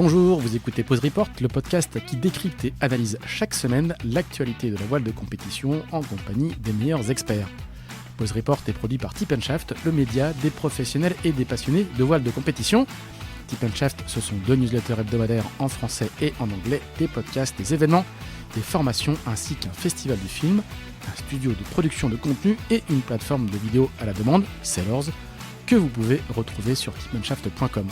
Bonjour, vous écoutez Pause Report, le podcast qui décrypte et analyse chaque semaine l'actualité de la voile de compétition en compagnie des meilleurs experts. Pause Report est produit par Tip & Shaft, le média des professionnels et des passionnés de voile de compétition. Tip & Shaft, ce sont 2 newsletters hebdomadaires en français et en anglais, des podcasts, des événements, des formations ainsi qu'un festival du film, un studio de production de contenu et une plateforme de vidéos à la demande, Sellers, que vous pouvez retrouver sur tipshaft.com.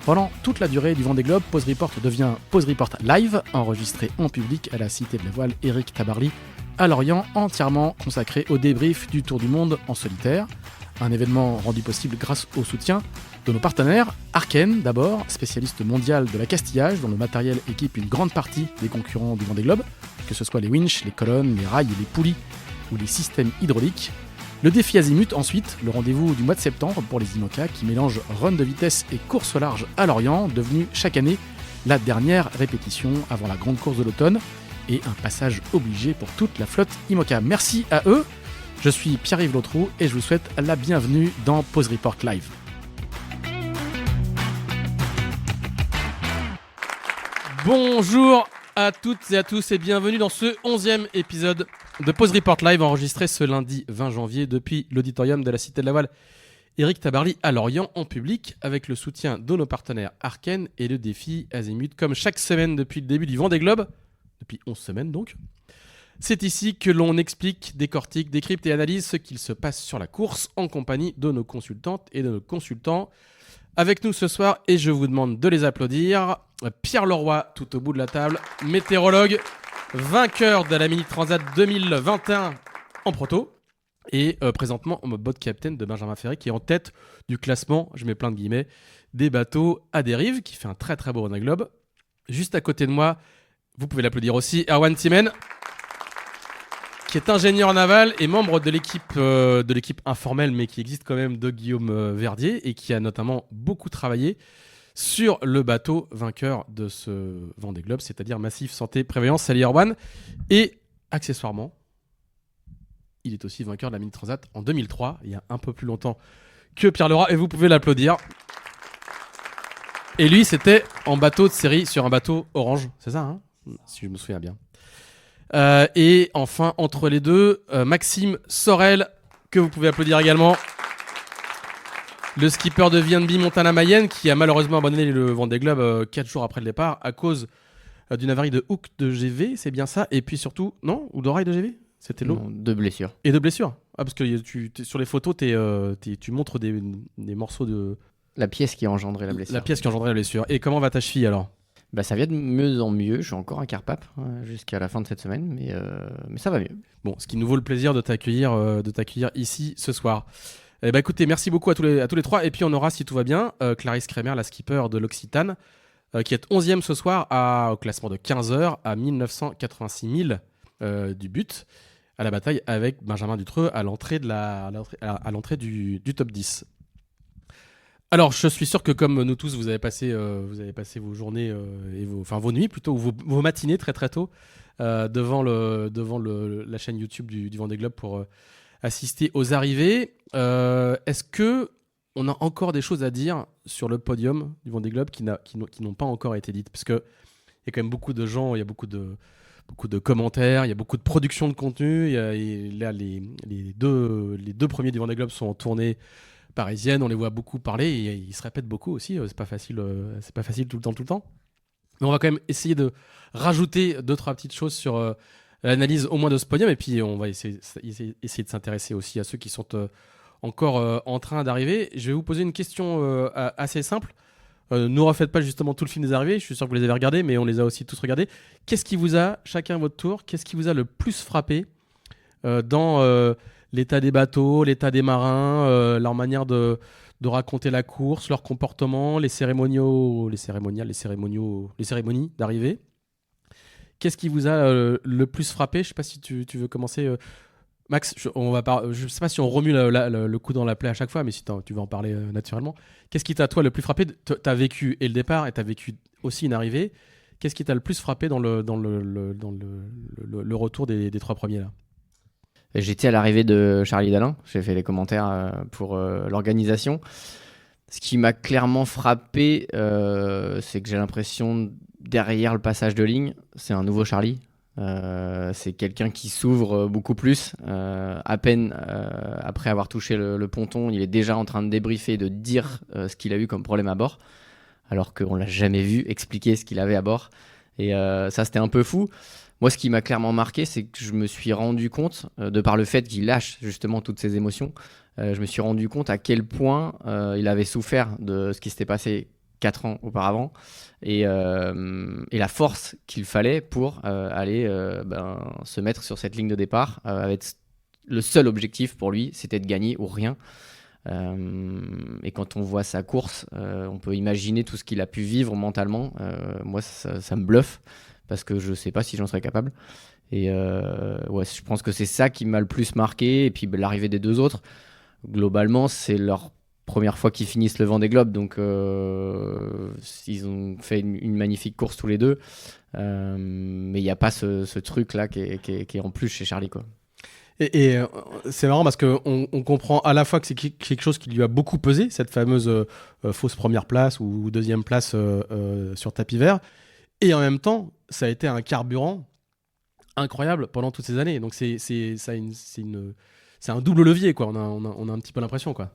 Pendant toute la durée du Vendée Globe, Pause Report devient Pause Report Live, enregistré en public à la Cité de la Voile Éric Tabarly à Lorient, entièrement consacré au débrief du Tour du Monde en solitaire. Un événement rendu possible grâce au soutien de nos partenaires. Arken, d'abord, spécialiste mondial de l'accastillage, dont le matériel équipe une grande partie des concurrents du Vendée Globe, que ce soit les winches, les colonnes, les rails, les poulies ou les systèmes hydrauliques. Le défi Azimut, ensuite, le rendez-vous du mois de septembre pour les IMOCA qui mélange run de vitesse et course au large à Lorient, devenu chaque année la dernière répétition avant la grande course de l'automne et un passage obligé pour toute la flotte IMOCA. Merci à eux. Je suis Pierre-Yves Lautroux et je vous souhaite la bienvenue dans Pause Report Live. Bonjour à toutes et à tous et bienvenue dans ce 11e épisode de Pause Report Live enregistré ce lundi 20 janvier depuis l'auditorium de la Cité de la Voile Éric Tabarly à Lorient en public avec le soutien de nos partenaires Arken et le défi Azimut comme chaque semaine depuis le début du Vendée Globe, depuis 11 semaines donc. C'est ici que l'on explique, décortique, décrypte et analyse ce qu'il se passe sur la course en compagnie de nos consultantes et de nos consultants. Avec nous ce soir, et je vous demande de les applaudir, Pierre Leroy, tout au bout de la table, météorologue, vainqueur de la Mini Transat 2021 en proto, et présentement en mode boat captain de Benjamin Ferré, qui est en tête du classement, je mets plein de guillemets, des bateaux à dérive, qui fait un très très beau Vendée Globe. Juste à côté de moi, vous pouvez l'applaudir aussi, Erwan Timen, qui est ingénieur naval et membre de l'équipe informelle, mais qui existe quand même, de Guillaume Verdier, et qui a notamment beaucoup travaillé sur le bateau vainqueur de ce Vendée Globe, c'est-à-dire Massif Santé Prévoyance. Salut Erwan. Et accessoirement, il est aussi vainqueur de la Mini Transat en 2003, il y a un peu plus longtemps que Pierre Leroy, et vous pouvez l'applaudir. Et lui, c'était en bateau de série sur un bateau orange, c'est ça, hein, si je me souviens bien. Et enfin, entre les deux, Maxime Sorel, que vous pouvez applaudir également. Le skipper de VNB Montana-Mayenne, qui a malheureusement abandonné le Vendée Globe 4 jours après le départ à cause d'une avarie de hook de GV, c'est bien ça. Et puis surtout, non, ou d'oreille de GV, c'était l'eau. De blessures. Et de blessures. Ah, parce que sur les photos, tu montres des morceaux de... La pièce qui a engendré la blessure. La pièce qui a engendré la blessure. Et comment va ta cheville alors ? Bah, ça vient de mieux en mieux. Je suis encore un carpape jusqu'à la fin de cette semaine, mais ça va mieux. Bon, ce qui nous vaut le plaisir de t'accueillir ici ce soir. Eh ben, écoutez, merci beaucoup à tous les trois. Et puis on aura, si tout va bien, Clarisse Kremer, la skipper de l'Occitane, qui est 11e ce soir au classement de 15 heures à 1986 000 du but, à la bataille avec Benjamin Dutreux à l'entrée du top 10. Alors, je suis sûr que comme nous tous, vous avez passé vos journées et vos nuits plutôt, ou vos matinées très très tôt devant la chaîne YouTube du Vendée Globe pour assister aux arrivées. Est-ce que on a encore des choses à dire sur le podium du Vendée Globe qui n'ont pas encore été dites? Parce que il y a quand même beaucoup de gens, il y a beaucoup de commentaires, il y a beaucoup de production de contenu. Là, les deux premiers du Vendée Globe sont en tournée parisienne, on les voit beaucoup parler et ils se répètent beaucoup aussi, c'est pas facile tout le temps. Mais on va quand même essayer de rajouter 2-3 petites choses sur l'analyse au moins de ce podium, et puis on va essayer de s'intéresser aussi à ceux qui sont encore en train d'arriver. Je vais vous poser une question assez simple. Ne refaites pas justement tout le film des arrivées, je suis sûr que vous les avez regardés, mais on les a aussi tous regardés. Qu'est-ce qui vous a, chacun à votre tour, qu'est-ce qui vous a le plus frappé dans l'état des bateaux, l'état des marins, leur manière de raconter la course, leur comportement, les cérémonies d'arrivée? Qu'est-ce qui vous a le plus frappé? Je ne sais pas si tu veux commencer. Max, je ne sais pas si on remue le coup dans la plaie à chaque fois, mais si tu veux en parler naturellement. Qu'est-ce qui t'a, toi, le plus frappé? Tu as vécu et le départ et tu as vécu aussi une arrivée. Qu'est-ce qui t'a le plus frappé dans le retour des 3 premiers là? J'étais à l'arrivée de Charlie Dalin. J'ai fait les commentaires pour l'organisation. Ce qui m'a clairement frappé, c'est que j'ai l'impression, derrière le passage de ligne, c'est un nouveau Charlie. C'est quelqu'un qui s'ouvre beaucoup plus. À peine après avoir touché le ponton, il est déjà en train de débriefer, de dire ce qu'il a eu comme problème à bord, alors qu'on ne l'a jamais vu expliquer ce qu'il avait à bord. Et ça, c'était un peu fou. Moi, ce qui m'a clairement marqué, c'est que je me suis rendu compte, de par le fait qu'il lâche justement toutes ses émotions, je me suis rendu compte à quel point il avait souffert de ce qui s'était passé 4 ans auparavant et la force qu'il fallait pour aller se mettre sur cette ligne de départ avec le seul objectif pour lui, c'était de gagner ou rien. Et quand on voit sa course, on peut imaginer tout ce qu'il a pu vivre mentalement. Moi, ça me bluffe parce que je sais pas si j'en serais capable. Et je pense que c'est ça qui m'a le plus marqué. Et puis l'arrivée des 2 autres, globalement, c'est leur première fois qu'ils finissent le Vendée Globe, donc ils ont fait une magnifique course tous les deux. Mais il n'y a pas ce truc-là qui est en plus chez Charlie, quoi. Et c'est marrant parce qu'on comprend à la fois que c'est quelque chose qui lui a beaucoup pesé, cette fameuse fausse première place ou deuxième place sur tapis vert, et en même temps, ça a été un carburant incroyable pendant toutes ces années. Donc c'est un double levier, quoi. On a un petit peu l'impression, quoi.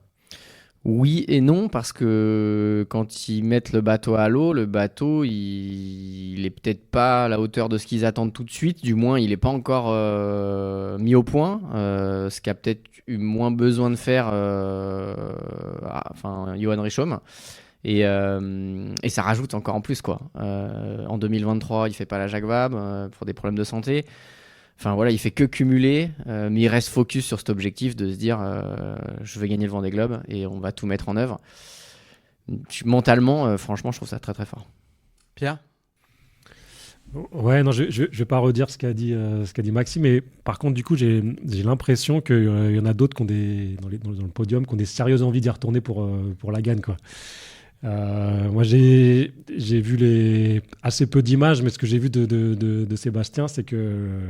Oui et non, parce que quand ils mettent le bateau à l'eau, le bateau, il est peut-être pas à la hauteur de ce qu'ils attendent tout de suite. Du moins, il n'est pas encore mis au point. Ce qu'a peut-être eu moins besoin de faire Johan Richomme. Et ça rajoute encore en plus, quoi. En 2023, il fait pas la Jacques Vabre pour des problèmes de santé. Enfin voilà, il fait que cumuler, mais il reste focus sur cet objectif de se dire je vais gagner le Vendée Globe et on va tout mettre en œuvre. Mentalement, franchement, je trouve ça très très fort. Pierre ? Ouais, non, je vais pas redire ce qu'a dit Maxime, mais par contre, du coup, j'ai l'impression qu'il y en a d'autres qui ont dans le podium, qui ont des sérieuses envies d'y retourner pour la gagne, quoi. Moi, j'ai vu assez peu d'images, mais ce que j'ai vu de Sébastien, c'est que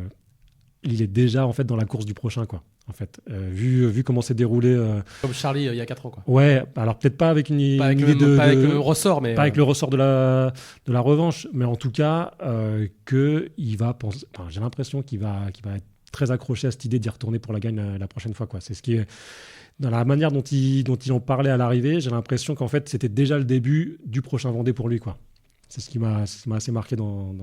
il est déjà en fait dans la course du prochain, quoi. En fait, vu comment c'est déroulé. Comme Charlie il y a 4 ans, quoi. Ouais, alors peut-être pas avec avec le même ressort, mais pas avec le ressort de la revanche, mais en tout cas que il va penser. Enfin, j'ai l'impression qu'il va être très accroché à cette idée d'y retourner pour la gagne la prochaine fois, quoi. C'est ce qui est dans la manière dont ils en parlaient à l'arrivée. J'ai l'impression qu'en fait c'était déjà le début du prochain Vendée pour lui, quoi. C'est ce qui m'a assez marqué dans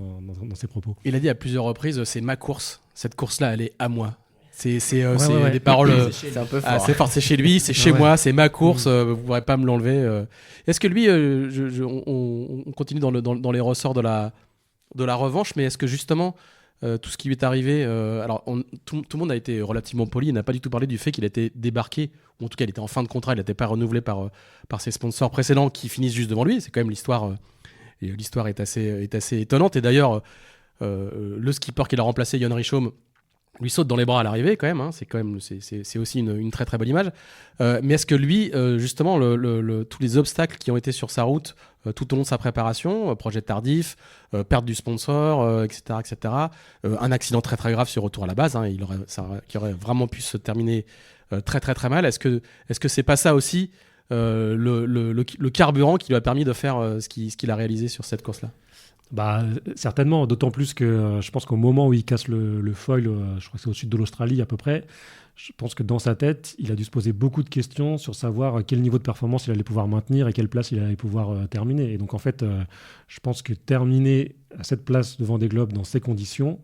ses propos. Il a dit à plusieurs reprises, c'est ma course. Cette course-là, elle est à moi. C'est ouais. des paroles. C'est un peu fort. C'est fort. C'est chez lui, c'est chez moi, c'est ma course. Vous ne pourrez pas me l'enlever. Est-ce que lui, on continue dans les ressorts de la revanche, mais est-ce que justement tout ce qui lui est arrivé, tout le monde a été relativement poli. Il n'a pas du tout parlé du fait qu'il a été débarqué, ou en tout cas il était en fin de contrat, il n'était pas renouvelé par ses sponsors précédents qui finissent juste devant lui. C'est quand même l'histoire. Et l'histoire est assez étonnante. Et d'ailleurs, le skipper qui l'a remplacé, Johan Richomme, lui saute dans les bras à l'arrivée quand même. Hein. C'est aussi une très très bonne image. Mais est-ce que lui, justement, tous les obstacles qui ont été sur sa route tout au long de sa préparation, projet tardif, perte du sponsor, etc., un accident très très grave sur retour à la base, hein, qui aurait vraiment pu se terminer très très très mal. Est-ce que c'est pas ça aussi le carburant qui lui a permis de faire ce qu'il a réalisé sur cette course-là? Bah, certainement, d'autant plus que je pense qu'au moment où il casse le foil, je crois que c'est au sud de l'Australie à peu près, je pense que dans sa tête, il a dû se poser beaucoup de questions sur savoir quel niveau de performance il allait pouvoir maintenir et quelle place il allait pouvoir terminer. Et donc en fait, je pense que terminer à cette place de Vendée Globe dans ces conditions,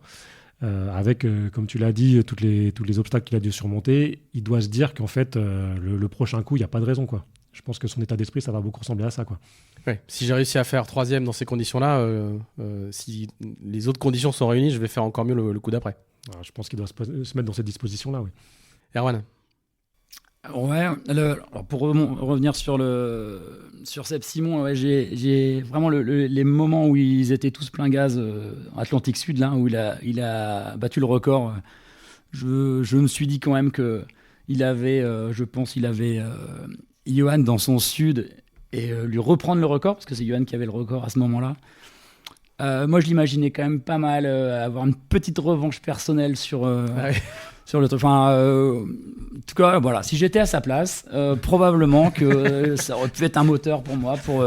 avec, comme tu l'as dit, tous les obstacles qu'il a dû surmonter, il doit se dire qu'en fait, le prochain coup, il n'y a pas de raison, quoi. Je pense que son état d'esprit, ça va beaucoup ressembler à ça, quoi. Ouais. Si j'ai réussi à faire 3e dans ces conditions-là, si les autres conditions sont réunies, je vais faire encore mieux le coup d'après. Alors, je pense qu'il doit se mettre dans cette disposition-là, oui. Erwan? Ouais, alors pour revenir sur Seb Simon, ouais, j'ai vraiment les moments où ils étaient tous plein gaz Atlantique Sud, là, où il a battu le record. Je me suis dit quand même que il avait Johan dans son sud et lui reprendre le record, parce que c'est Johan qui avait le record à ce moment-là. Moi, je l'imaginais quand même pas mal avoir une petite revanche personnelle sur sur le truc. Enfin, en tout cas, voilà. Si j'étais à sa place, probablement que ça aurait pu être un moteur pour moi pour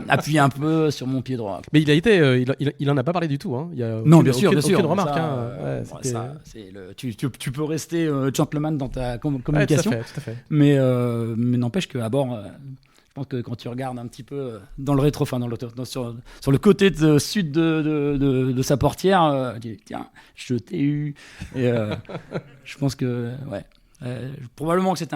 appuyer un peu sur mon pied droit. Mais il en a pas parlé du tout. Hein. Il y a Non, aucune- bien sûr, aucune- bien sûr. aucune remarque. Ça, Hein. Ouais, bon, c'était- ça, c'est tu peux rester gentleman dans ta Ouais, tout à communication, fait, tout à fait. mais n'empêche qu'à bord, je pense que quand tu regardes un petit peu dans le rétro, enfin sur le côté sud de sa portière, tu dis tiens, je t'ai eu. Et je pense que ouais. Probablement que c'est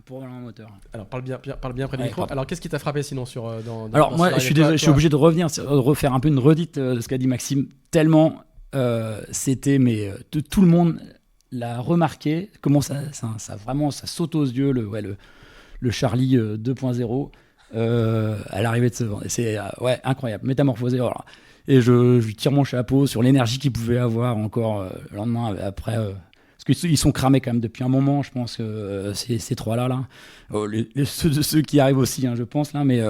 probablement un moteur. Alors parle bien près du Ouais, micro. pardon. Alors qu'est-ce qui t'a frappé sinon sur Alors dans moi, ce je suis live? désolé, je suis obligé de refaire un peu une redite de ce qu'a dit Maxime. Tellement c'était, mais tout le monde l'a remarqué. Comment ça vraiment, ça saute aux yeux le Charlie 2.0 à l'arrivée de ce vent. C'est incroyable, métamorphosé. Voilà. Et je lui tire mon chapeau sur l'énergie qu'il pouvait avoir encore le lendemain après. Parce qu'ils sont cramés quand même depuis un moment, je pense que ces trois-là. Ceux qui arrivent aussi, hein, je pense, là, mais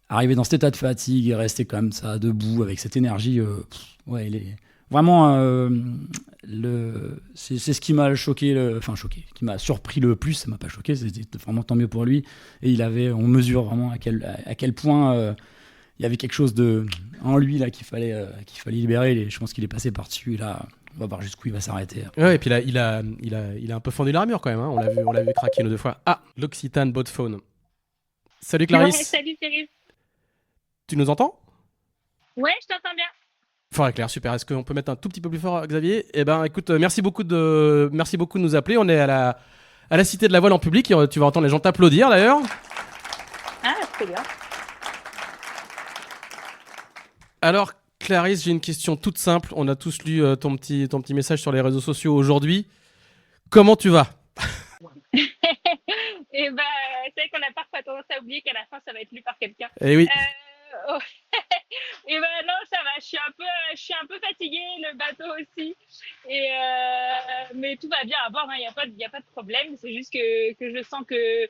arriver dans cet état de fatigue et rester comme ça, debout, avec cette énergie, il est vraiment... c'est ce qui m'a choqué, qui m'a surpris le plus. Ça m'a pas choqué, c'était vraiment tant mieux pour lui. Et on mesure vraiment à quel point il y avait quelque chose en lui là qu'il fallait libérer. Et je pense qu'il est passé par-dessus. Là, on va voir jusqu'où il va s'arrêter. Ouais, et puis là, il a un peu fendu l'armure quand même. Hein. On l'a vu craquer une ou deux fois. Ah, l'Occitane Botphone. Salut Clarisse. Ouais, salut Cyril. Tu nous entends? Ouais, je t'entends bien. Fort et clair, super. Est-ce qu'on peut mettre un tout petit peu plus fort, Xavier? Eh ben, écoute, merci beaucoup de nous appeler. On est à la Cité de la Voile en public. Tu vas entendre les gens t'applaudir d'ailleurs. Ah, c'est bien. Alors, Clarisse, j'ai une question toute simple. On a tous lu ton petit message sur les réseaux sociaux aujourd'hui. Comment tu vas? Et bah, c'est vrai qu'on a parfois tendance à oublier qu'à la fin, ça va être lu par quelqu'un. Eh oui. Oh. Et ben non, ça va. Je suis un peu fatiguée, le bateau aussi. Et mais tout va bien à bord. Il y a pas de problème. C'est juste que je sens que,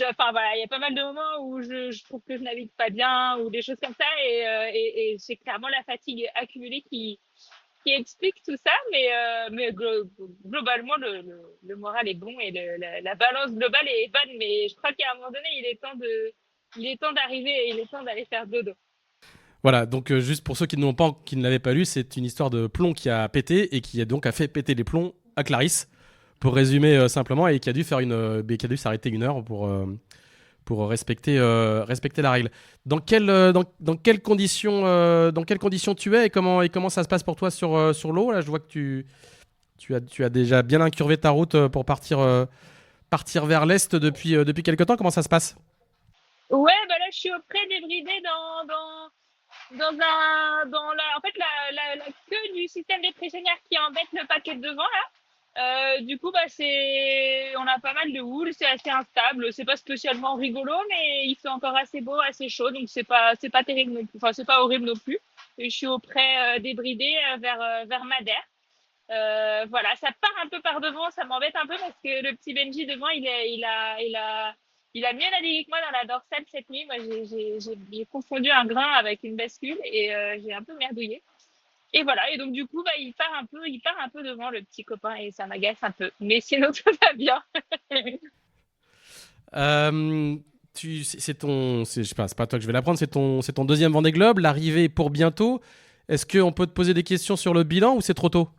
enfin voilà, il y a pas mal de moments où je trouve que je navigue pas bien ou des choses comme ça. Et c'est clairement la fatigue accumulée qui explique tout ça. Mais globalement, le moral est bon et la balance globale est bonne. Mais je crois qu'à un moment donné, il est temps d'arriver et il est temps d'aller faire dodo. Voilà, donc juste pour ceux qui ne l'avaient pas lu, c'est une histoire de plomb qui a pété et qui a fait péter les plombs à Clarisse, pour résumer simplement, et qui a dû s'arrêter 1 heure pour respecter la règle. Dans quelles conditions tu es et comment ça se passe pour toi sur l'eau? Là, je vois que tu as déjà bien incurvé ta route pour partir vers l'est depuis quelque temps. Comment ça se passe? Ouais, bah là, je suis auprès débridé dans en fait, la queue du système des pressionnaires qui embête le paquet de devant, là. Du coup, bah, on a pas mal de houle, c'est assez instable, c'est pas spécialement rigolo, mais il fait encore assez beau, assez chaud, donc c'est pas terrible non plus, enfin, c'est pas horrible non plus. Et je suis auprès débridé vers Madère. Voilà, ça part un peu par devant, ça m'embête un peu parce que le petit Benji devant, il a mieux navigué que moi dans la dorsale cette nuit. Moi, j'ai confondu un grain avec une bascule et j'ai un peu merdouillé. Et voilà. Et donc, du coup, bah, il part un peu devant le petit copain et ça m'agace un peu. Mais sinon, tout va bien. Je sais pas, c'est pas toi que je vais l'apprendre, c'est ton deuxième Vendée Globe. L'arrivée est pour bientôt. Est-ce qu'on peut te poser des questions sur le bilan ou c'est trop tôt?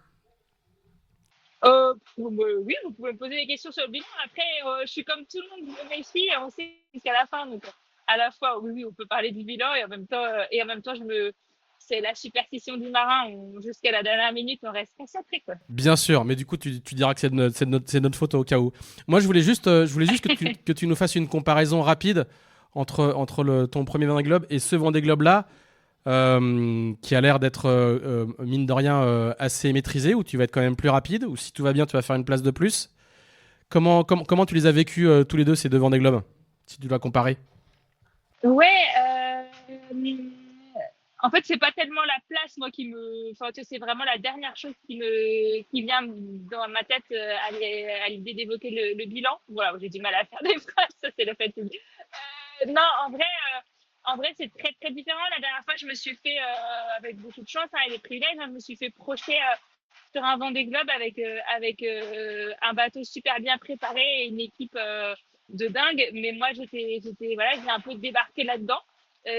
Oui, vous pouvez me poser des questions sur le bilan. Après, je suis comme tout le monde, je me méfie et on sait jusqu'à la fin. Donc, à la fois, oui, on peut parler du bilan et en même temps, c'est la superstition du marin. Jusqu'à la dernière minute, on reste concentré, quoi. Bien sûr, mais du coup, tu diras que c'est notre photo au cas où. Moi, je voulais juste que tu nous fasses une comparaison rapide entre ton premier Vendée Globe et ce Vendée Globe là. Qui a l'air d'être mine de rien assez maîtrisé, où tu vas être quand même plus rapide, ou si tout va bien tu vas faire une place de plus. Comment tu les as vécus tous les deux, ces deux Vendée Globe, si tu dois comparer? Ouais, en fait, c'est pas tellement la place, moi, enfin, c'est vraiment la dernière chose qui vient dans ma tête à l'idée d'évoquer le bilan. Voilà, j'ai du mal à faire des phrases, ça c'est la fatigue. Non, en vrai, c'est très, très différent. La dernière fois, je me suis fait, avec beaucoup de chance et des privilèges, je me suis fait projeter sur un Vendée Globe avec un bateau super bien préparé et une équipe de dingue. Mais moi, voilà, j'ai un peu débarqué là-dedans.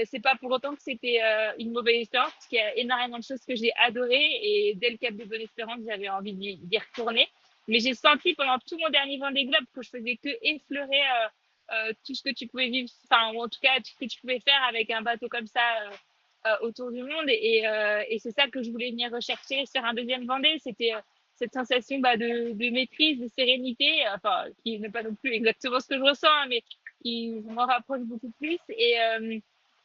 C'est pas pour autant que c'était une mauvaise expérience, parce qu'il y a énormément de choses que j'ai adorées et dès le Cap de Bonne-Espérance, j'avais envie d'y retourner. Mais j'ai senti pendant tout mon dernier Vendée Globe que je faisais que effleurer tout ce que tu pouvais vivre, enfin, ou en tout cas tout ce que tu pouvais faire avec un bateau comme ça autour du monde. Et c'est ça que je voulais venir rechercher sur un deuxième Vendée. C'était cette sensation de maîtrise, de sérénité, enfin, qui n'est pas non plus exactement ce que je ressens, hein, mais qui m'en rapproche beaucoup plus.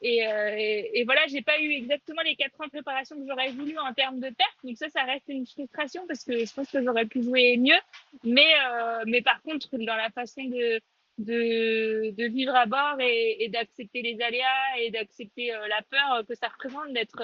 Et voilà, j'ai pas eu exactement les 4 ans de préparation que j'aurais voulu en termes de pertes. Donc ça reste une frustration parce que je pense que j'aurais pu jouer mieux. Mais par contre, dans la façon de vivre à bord et d'accepter les aléas et d'accepter la peur que ça représente d'être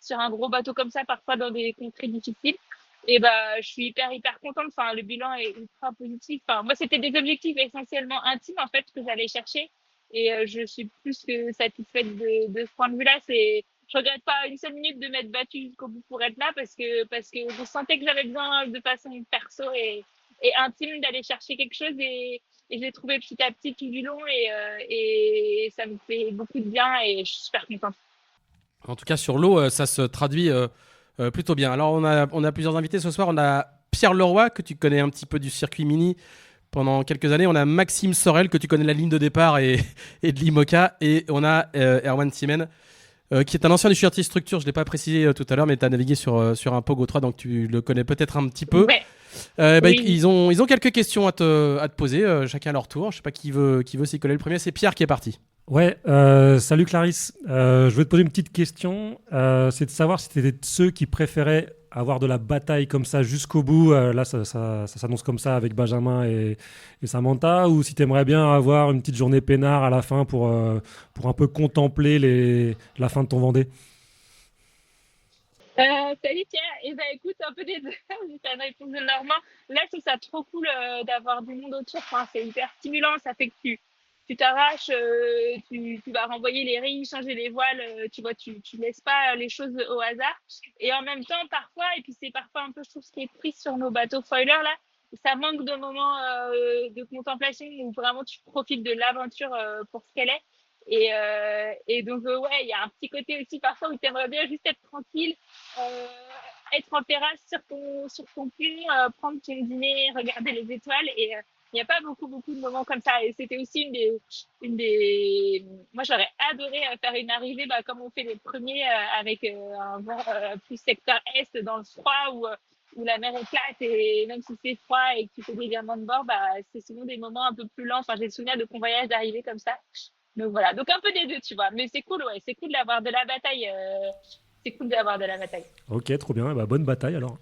sur un gros bateau comme ça, parfois dans des contrées difficiles. Et bah, je suis hyper contente. Enfin, le bilan est ultra positif. Enfin, moi, c'était des objectifs essentiellement intimes, en fait, que j'allais chercher. Et je suis plus que satisfaite de ce point de vue-là. Je regrette pas une seule minute de m'être battue jusqu'au bout pour être là parce que je sentais que j'avais besoin de façon perso et intime d'aller chercher quelque chose et je l'ai trouvé petit à petit tout du long et ça me fait beaucoup de bien et je suis super contente. En tout cas, sur l'eau, ça se traduit plutôt bien. Alors, on a plusieurs invités ce soir. On a Pierre Leroy, que tu connais un petit peu du circuit mini pendant quelques années. On a Maxime Sorel, que tu connais de la ligne de départ et de l'IMOCA. Et on a Erwan Simen, qui est un ancien du chantier structure. Je ne l'ai pas précisé tout à l'heure, mais tu as navigué sur un Pogo 3, donc tu le connais peut-être un petit peu. Ouais. Oui. Ils ont quelques questions à te poser, chacun à leur tour. Je ne sais pas qui veut s'y coller le premier. C'est Pierre qui est parti. Ouais, salut Clarisse. Je veux te poser une petite question. C'est de savoir si tu étais de ceux qui préféraient avoir de la bataille comme ça jusqu'au bout. Là, ça s'annonce comme ça avec Benjamin et Samantha, ou si tu aimerais bien avoir une petite journée peinard à la fin pour un peu contempler la fin de ton Vendée. Salut Pierre, et ben écoute, un peu des deux, c'est une réponse de Normand. Là, c'est ça trop cool d'avoir du monde autour, enfin, c'est hyper stimulant, ça fait que tu t'arraches, tu vas renvoyer les rings, changer les voiles, tu vois, tu laisses pas les choses au hasard. Et en même temps, parfois, et puis c'est parfois un peu, je trouve, ce qui est pris sur nos bateaux foilers là, ça manque de moments de contemplation où vraiment tu profites de l'aventure pour ce qu'elle est. Et donc, ouais, il y a un petit côté aussi parfois où tu aimerais bien juste être tranquille, être en terrasse sur ton pont, prendre ton dîner, regarder les étoiles. Et il n'y a pas beaucoup de moments comme ça. Et c'était aussi moi, j'aurais adoré faire une arrivée, comme on fait les premiers, avec un vent plus secteur est dans le froid où la mer éclate et même si c'est froid et que tu fais des virements de bord, c'est souvent des moments un peu plus lents. Enfin, j'ai le souvenir de convoyages d'arriver comme ça. Donc voilà, donc un peu des deux, tu vois. Mais c'est cool, ouais, c'est cool d'avoir de la bataille. C'est cool d'avoir de la bataille. Ok, trop bien. Bah, bonne bataille alors.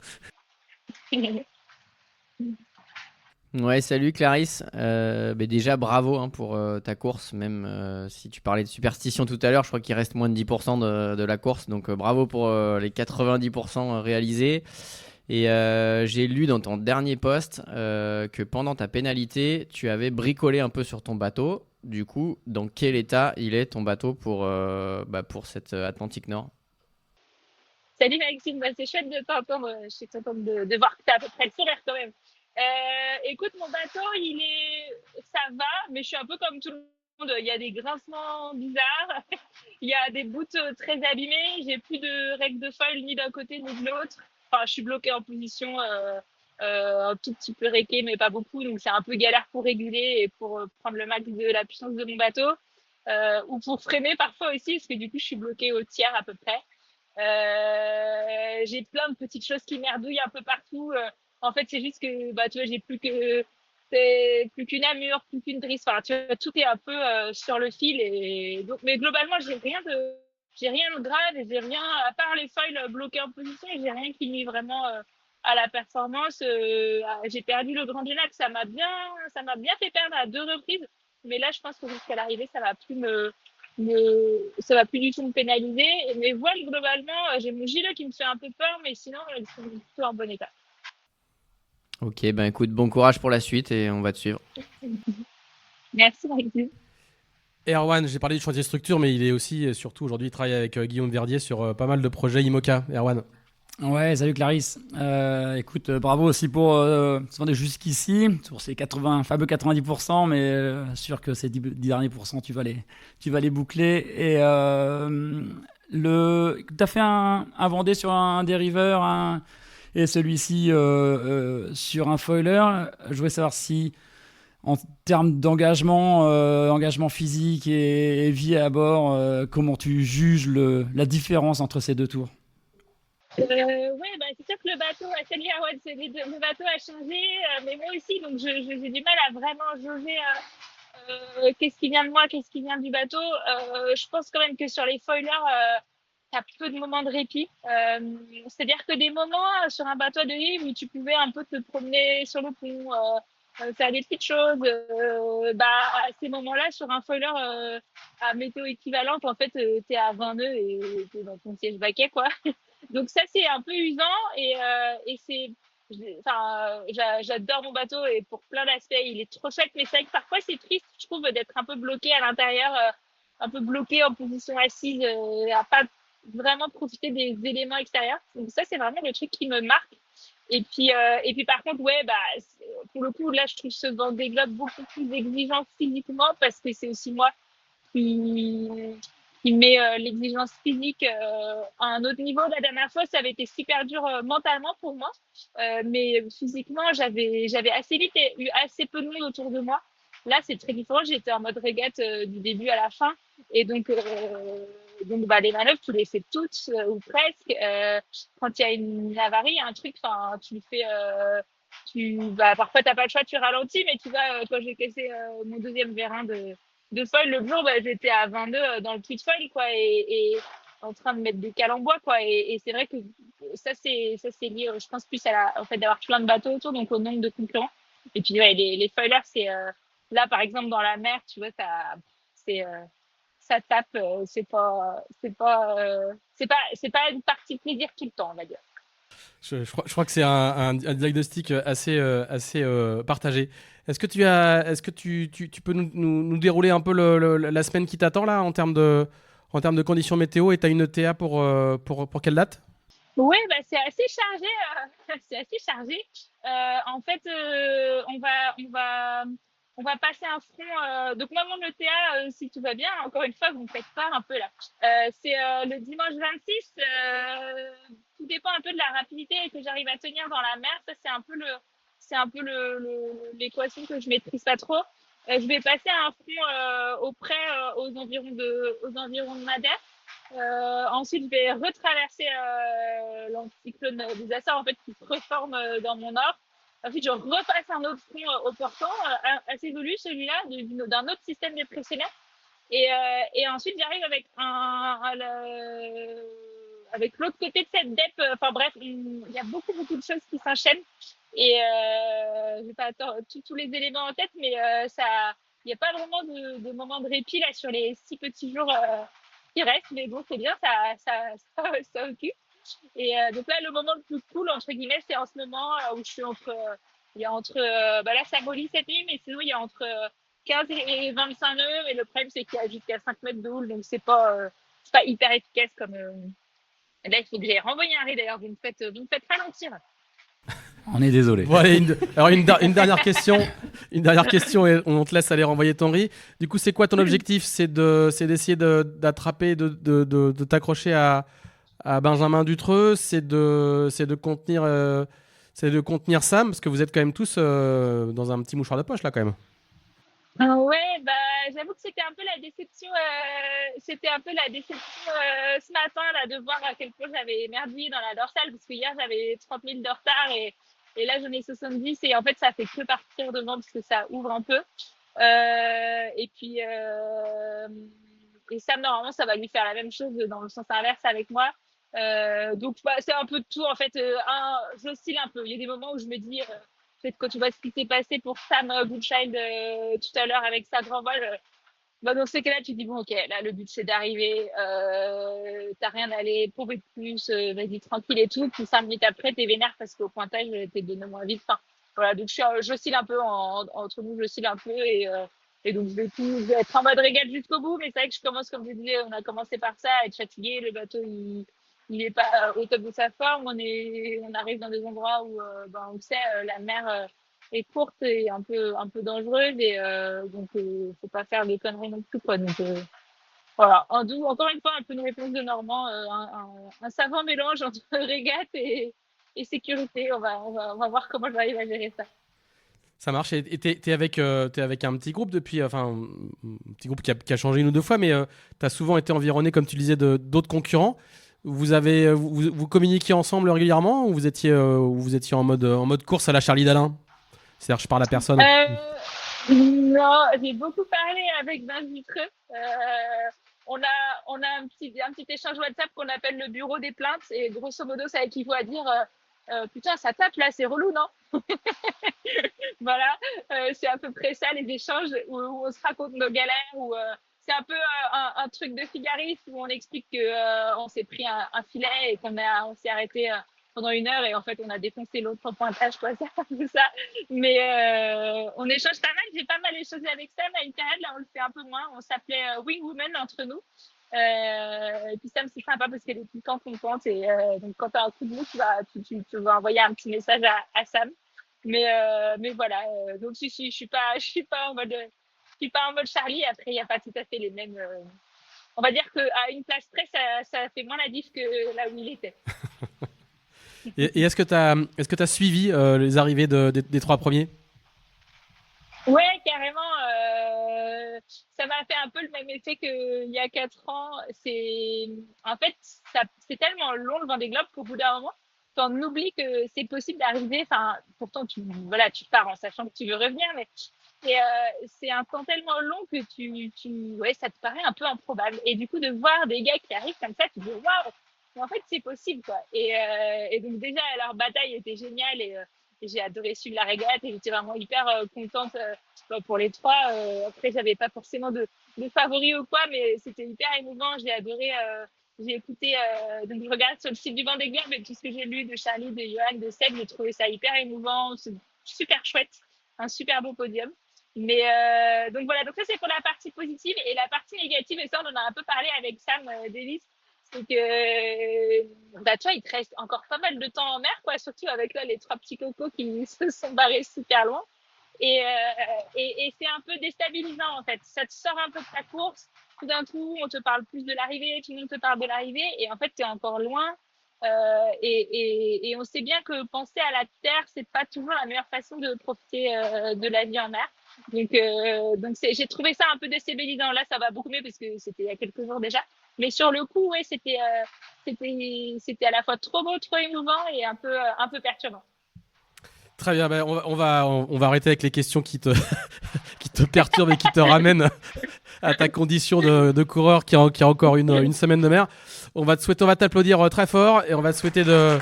Ouais, salut Clarisse. Déjà, bravo pour ta course, même si tu parlais de superstition tout à l'heure, je crois qu'il reste moins de 10% de la course. Donc bravo pour les 90% réalisés. Et j'ai lu dans ton dernier post que pendant ta pénalité, tu avais bricolé un peu sur ton bateau. Du coup, dans quel état il est ton bateau pour cette Atlantique Nord? Salut Maxime, c'est chouette de t'entendre. Je suis contente de voir que tu as à peu près le sourire quand même. Écoute, mon bateau, ça va, mais je suis un peu comme tout le monde. Il y a des grincements bizarres, il y a des bouts très abîmés. J'ai plus de règles de foil ni d'un côté ni de l'autre. Enfin, je suis bloquée en position un tout petit peu réquée, mais pas beaucoup. Donc, c'est un peu galère pour réguler et pour prendre le max de la puissance de mon bateau. Ou pour freiner parfois aussi, parce que du coup, je suis bloquée au tiers à peu près. J'ai plein de petites choses qui merdouillent un peu partout. En fait, c'est juste que, tu vois, j'ai plus qu'une amure, plus qu'une drisse. Enfin, tu vois, tout est un peu sur le fil. Et donc, mais globalement, j'ai rien de grave et j'ai rien, à part les foils bloqués en position, et j'ai rien qui nuit vraiment à la performance. J'ai perdu le Grand Genac, ça m'a bien fait perdre à 2 reprises. Mais là, je pense que jusqu'à l'arrivée, ça va ça va plus du tout me pénaliser. Et mes voiles, globalement, j'ai mon gilet qui me fait un peu peur, mais sinon, elles sont plutôt en bon état. Ok, écoute, bon courage pour la suite et on va te suivre. Merci, Maxime. Erwan, j'ai parlé du chantier structure, mais il est aussi, surtout aujourd'hui, il travaille avec Guillaume Verdier sur pas mal de projets IMOCA. Erwan. Ouais, salut Clarisse. Écoute, bravo aussi pour se rendre jusqu'ici, pour ces 80, fameux 90%, mais sûr que ces 10 derniers pourcents, tu vas les boucler. Et tu as fait un Vendée sur un dériveur et celui-ci sur un foiler. Je voulais savoir si, en termes d'engagement, engagement physique et vie à bord, comment tu juges la différence entre ces deux tours? Ouais, bah, c'est sûr que le bateau, Sally Howard, le bateau a changé, mais moi aussi, donc j'ai du mal à vraiment jauger qu'est-ce qui vient de moi, qu'est-ce qui vient du bateau. Je pense quand même que sur les foilers, t'as peu de moments de répit. C'est-à-dire que des moments sur un bateau de rive où tu pouvais un peu te promener sur le pont, faire des petites choses, bah, à ces moments-là, sur un foiler à météo équivalente, en fait, t'es à 20 nœuds et t'es dans ton siège baquet, quoi. Donc ça, c'est un peu usant et enfin, j'adore mon bateau et pour plein d'aspects, il est trop chouette. Mais c'est vrai que parfois, c'est triste, je trouve, d'être un peu bloqué à l'intérieur, un peu bloqué en position assise, à pas vraiment profiter des éléments extérieurs. Donc ça, c'est vraiment le truc qui me marque. Et puis par contre, ouais, bah, pour le coup, là, je trouve ce Vendée Globe beaucoup plus exigeant physiquement parce que c'est aussi moi qui, qui met l'exigence physique à un autre niveau. La dernière fois, ça avait été super dur mentalement pour moi, mais physiquement, j'avais assez vite eu assez peu de monde autour de moi. Là, c'est très différent. J'étais en mode régate du début à la fin, et donc bah, les manœuvres, tu les fais toutes ou presque. Quand il y a une avarie, un truc, enfin, tu le fais. Bah, parfois, t'as pas le choix, tu ralentis, mais tu vois, quand j'ai cassé mon deuxième vérin de foil. Le jour, bah, j'étais à 22 dans le puits de foil, quoi, et en train de mettre des cales en bois, quoi. Et c'est vrai que ça c'est lié, je pense, plus à au fait d'avoir plein de bateaux autour, donc au nombre de concurrents. Et puis, ouais, les foilers, c'est là, par exemple, dans la mer, tu vois, c'est ça tape, c'est pas une partie plaisir tout le temps, on va dire. Je crois que c'est un diagnostic assez partagé. Est-ce que tu peux nous dérouler un peu la semaine qui t'attend là en termes de conditions météo et tu as une ETA pour quelle date? Oui, bah, c'est assez chargé. C'est assez chargé. En fait, on va passer un front. Donc, moi, mon ETA, si tout va bien, encore une fois, vous me faites pas un peu là. C'est le dimanche 26. Tout dépend un peu de la rapidité que j'arrive à tenir dans la mer. Ça, l'équation que je maîtrise pas trop. Je vais passer un front auprès aux environs de Madère. Ensuite, je vais retraverser l'anticyclone des Açores en fait, qui se reforme dans mon nord. Ensuite, je repasse un autre front au portant, assez évolué celui-là, d'un autre système dépressionnaire. Et ensuite, j'arrive avec l'autre côté de cette DEP. Enfin bref, il y a beaucoup, beaucoup de choses qui s'enchaînent. Et je n'ai pas tous les éléments en tête, mais il n'y a pas vraiment de moment de répit là sur les 6 petits jours qui restent. Mais bon, c'est bien, ça occupe. Et donc là, le moment le plus cool, entre guillemets, c'est en ce moment où je suis il y a bah là, ça mollit cette nuit, mais sinon, il y a entre 15 et 25 nœuds. Mais le problème, c'est qu'il y a jusqu'à 5 mètres de houle, donc c'est pas hyper efficace comme. Là, il faut que j'aille renvoyer un riz d'ailleurs, vous me faites ralentir. On est désolé. Bon, allez, alors une dernière question. Une dernière question et on te laisse aller renvoyer ton riz. Du coup, c'est quoi ton objectif? C'est d'essayer d'attraper, de t'accrocher à Benjamin Dutreux, c'est de contenir Sam, parce que vous êtes quand même tous dans un petit mouchoir de poche là quand même. Ouais, bah, j'avoue que c'était un peu la déception ce matin là, de voir à quel point j'avais merdouillé dans la dorsale, parce que hier j'avais 30 000 de retard et là j'en ai 70 et en fait ça fait que partir devant parce que ça ouvre un peu. Et Sam, normalement, ça va lui faire la même chose dans le sens inverse avec moi. Donc, bah, c'est un peu de tout. En fait, j'oscille un peu. Il y a des moments où je me dis, peut-être quand tu vois ce qui s'est passé pour Sam Goodchild tout à l'heure avec sa grand vol, bah, dans ces cas-là, tu te dis, bon, ok, là, le but, c'est d'arriver. T'as rien à aller prouver de plus. Vas-y, tranquille et tout. Puis 5 minutes après, t'es vénère parce qu'au pointage, t'es donné moins vite. Enfin, voilà, donc j'oscille un peu entre nous, j'oscille un peu et donc je vais être en mode régate jusqu'au bout, mais c'est vrai que je commence, comme je disais, on a commencé par ça, à être fatigué, le bateau il est pas au top de sa forme. On arrive dans des endroits où, on sait, la mer est courte et un peu dangereuse et donc faut pas faire des conneries non plus quoi. Donc voilà, encore une fois un peu une réponse de Normand, un savant mélange entre régate et sécurité. On va voir comment j'arrive à gérer ça. Ça marche. Et t'es avec un petit groupe depuis, enfin, un petit groupe qui a changé une ou deux fois, mais t'as souvent été environné, comme tu le disais, d'autres concurrents. Vous communiquiez ensemble régulièrement ou vous étiez en mode course à la Charlie Dalin? C'est-à-dire, je parle à personne. Non, j'ai beaucoup parlé avec Vince Vitreux. On a un petit échange WhatsApp qu'on appelle le bureau des plaintes et grosso modo ça équivaut à dire putain ça tape là, c'est relou non? Voilà, c'est à peu près ça les échanges où on se raconte nos galères, où c'est un peu un truc de figariste où on explique que on s'est pris un filet et on s'est arrêté pendant 1 heure et en fait on a défoncé l'autre en pointage quoi, c'est un peu ça. Mais on échange pas mal, j'ai pas mal échangé avec Sam à une période, là on le fait un peu moins, on s'appelait Wing Woman entre nous. Et puis Sam c'est sympa parce qu'elle est tout le temps contente et donc quand t'as un coup de mou tu vas envoyer un petit message à Sam. Mais voilà, donc si je suis pas en mode Charlie. Après il y a pas tout à fait les mêmes on va dire que à une place près ça fait moins la diff que là où il était. Et est-ce que t'as suivi les arrivées des trois premiers? Ouais, carrément. Ça m'a fait un peu le même effet qu'il y a 4 ans. En fait, c'est tellement long le Vendée Globe qu'au bout d'un moment, t'en oublies que c'est possible d'arriver. Enfin, pourtant, tu pars en sachant que tu veux revenir, mais c'est un temps tellement long que ouais, ça te paraît un peu improbable. Et du coup, de voir des gars qui arrivent comme ça, tu te dis waouh, mais en fait, c'est possible, quoi. Et donc déjà, leur bataille était géniale et j'ai adoré suivre la régate et j'étais vraiment hyper contente pour les trois. Après, j'avais pas forcément de favoris ou quoi, mais c'était hyper émouvant. J'ai adoré. J'ai écouté, donc je regarde sur le site du Vendée Globe et tout ce que j'ai lu de Charlie, de Johan, de Seb, j'ai trouvé ça hyper émouvant, c'est super chouette, un super beau podium. Mais donc voilà, donc ça c'est pour la partie positive et la partie négative, et ça on en a un peu parlé avec Sam Davis, c'est que tu vois, il te reste encore pas mal de temps en mer, quoi, surtout avec là les 3 petits cocos qui se sont barrés super loin. Et c'est un peu déstabilisant en fait. Ça te sort un peu de ta course. Tout d'un coup, on te parle plus de l'arrivée, tout le monde te parle de l'arrivée, et en fait, tu es encore loin. Et on sait bien que penser à la terre, c'est pas toujours la meilleure façon de profiter de la vie en mer. Donc j'ai trouvé ça un peu déstabilisant. Là, ça va beaucoup mieux parce que c'était il y a quelques jours déjà. Mais sur le coup, ouais, c'était à la fois trop beau, trop émouvant et un peu perturbant. Très bien, ben on va arrêter avec les questions qui te, qui te perturbent et qui te ramènent à ta condition de coureur qui a encore une semaine de mer. On va t'applaudir très fort et on va te souhaiter de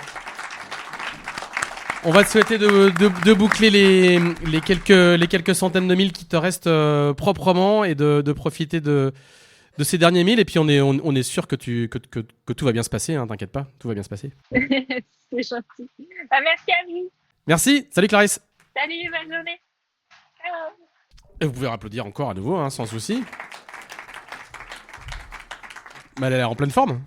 boucler les quelques centaines de milles qui te restent proprement et de profiter de ces derniers milles. Et puis on est sûr que tout va bien se passer, hein, t'inquiète pas, tout va bien se passer. C'est gentil. Merci à vous. Merci, salut Clarisse. Salut, bonne journée. Ciao. Et vous pouvez applaudir encore à nouveau, hein, sans souci. Mais elle a l'air en pleine forme.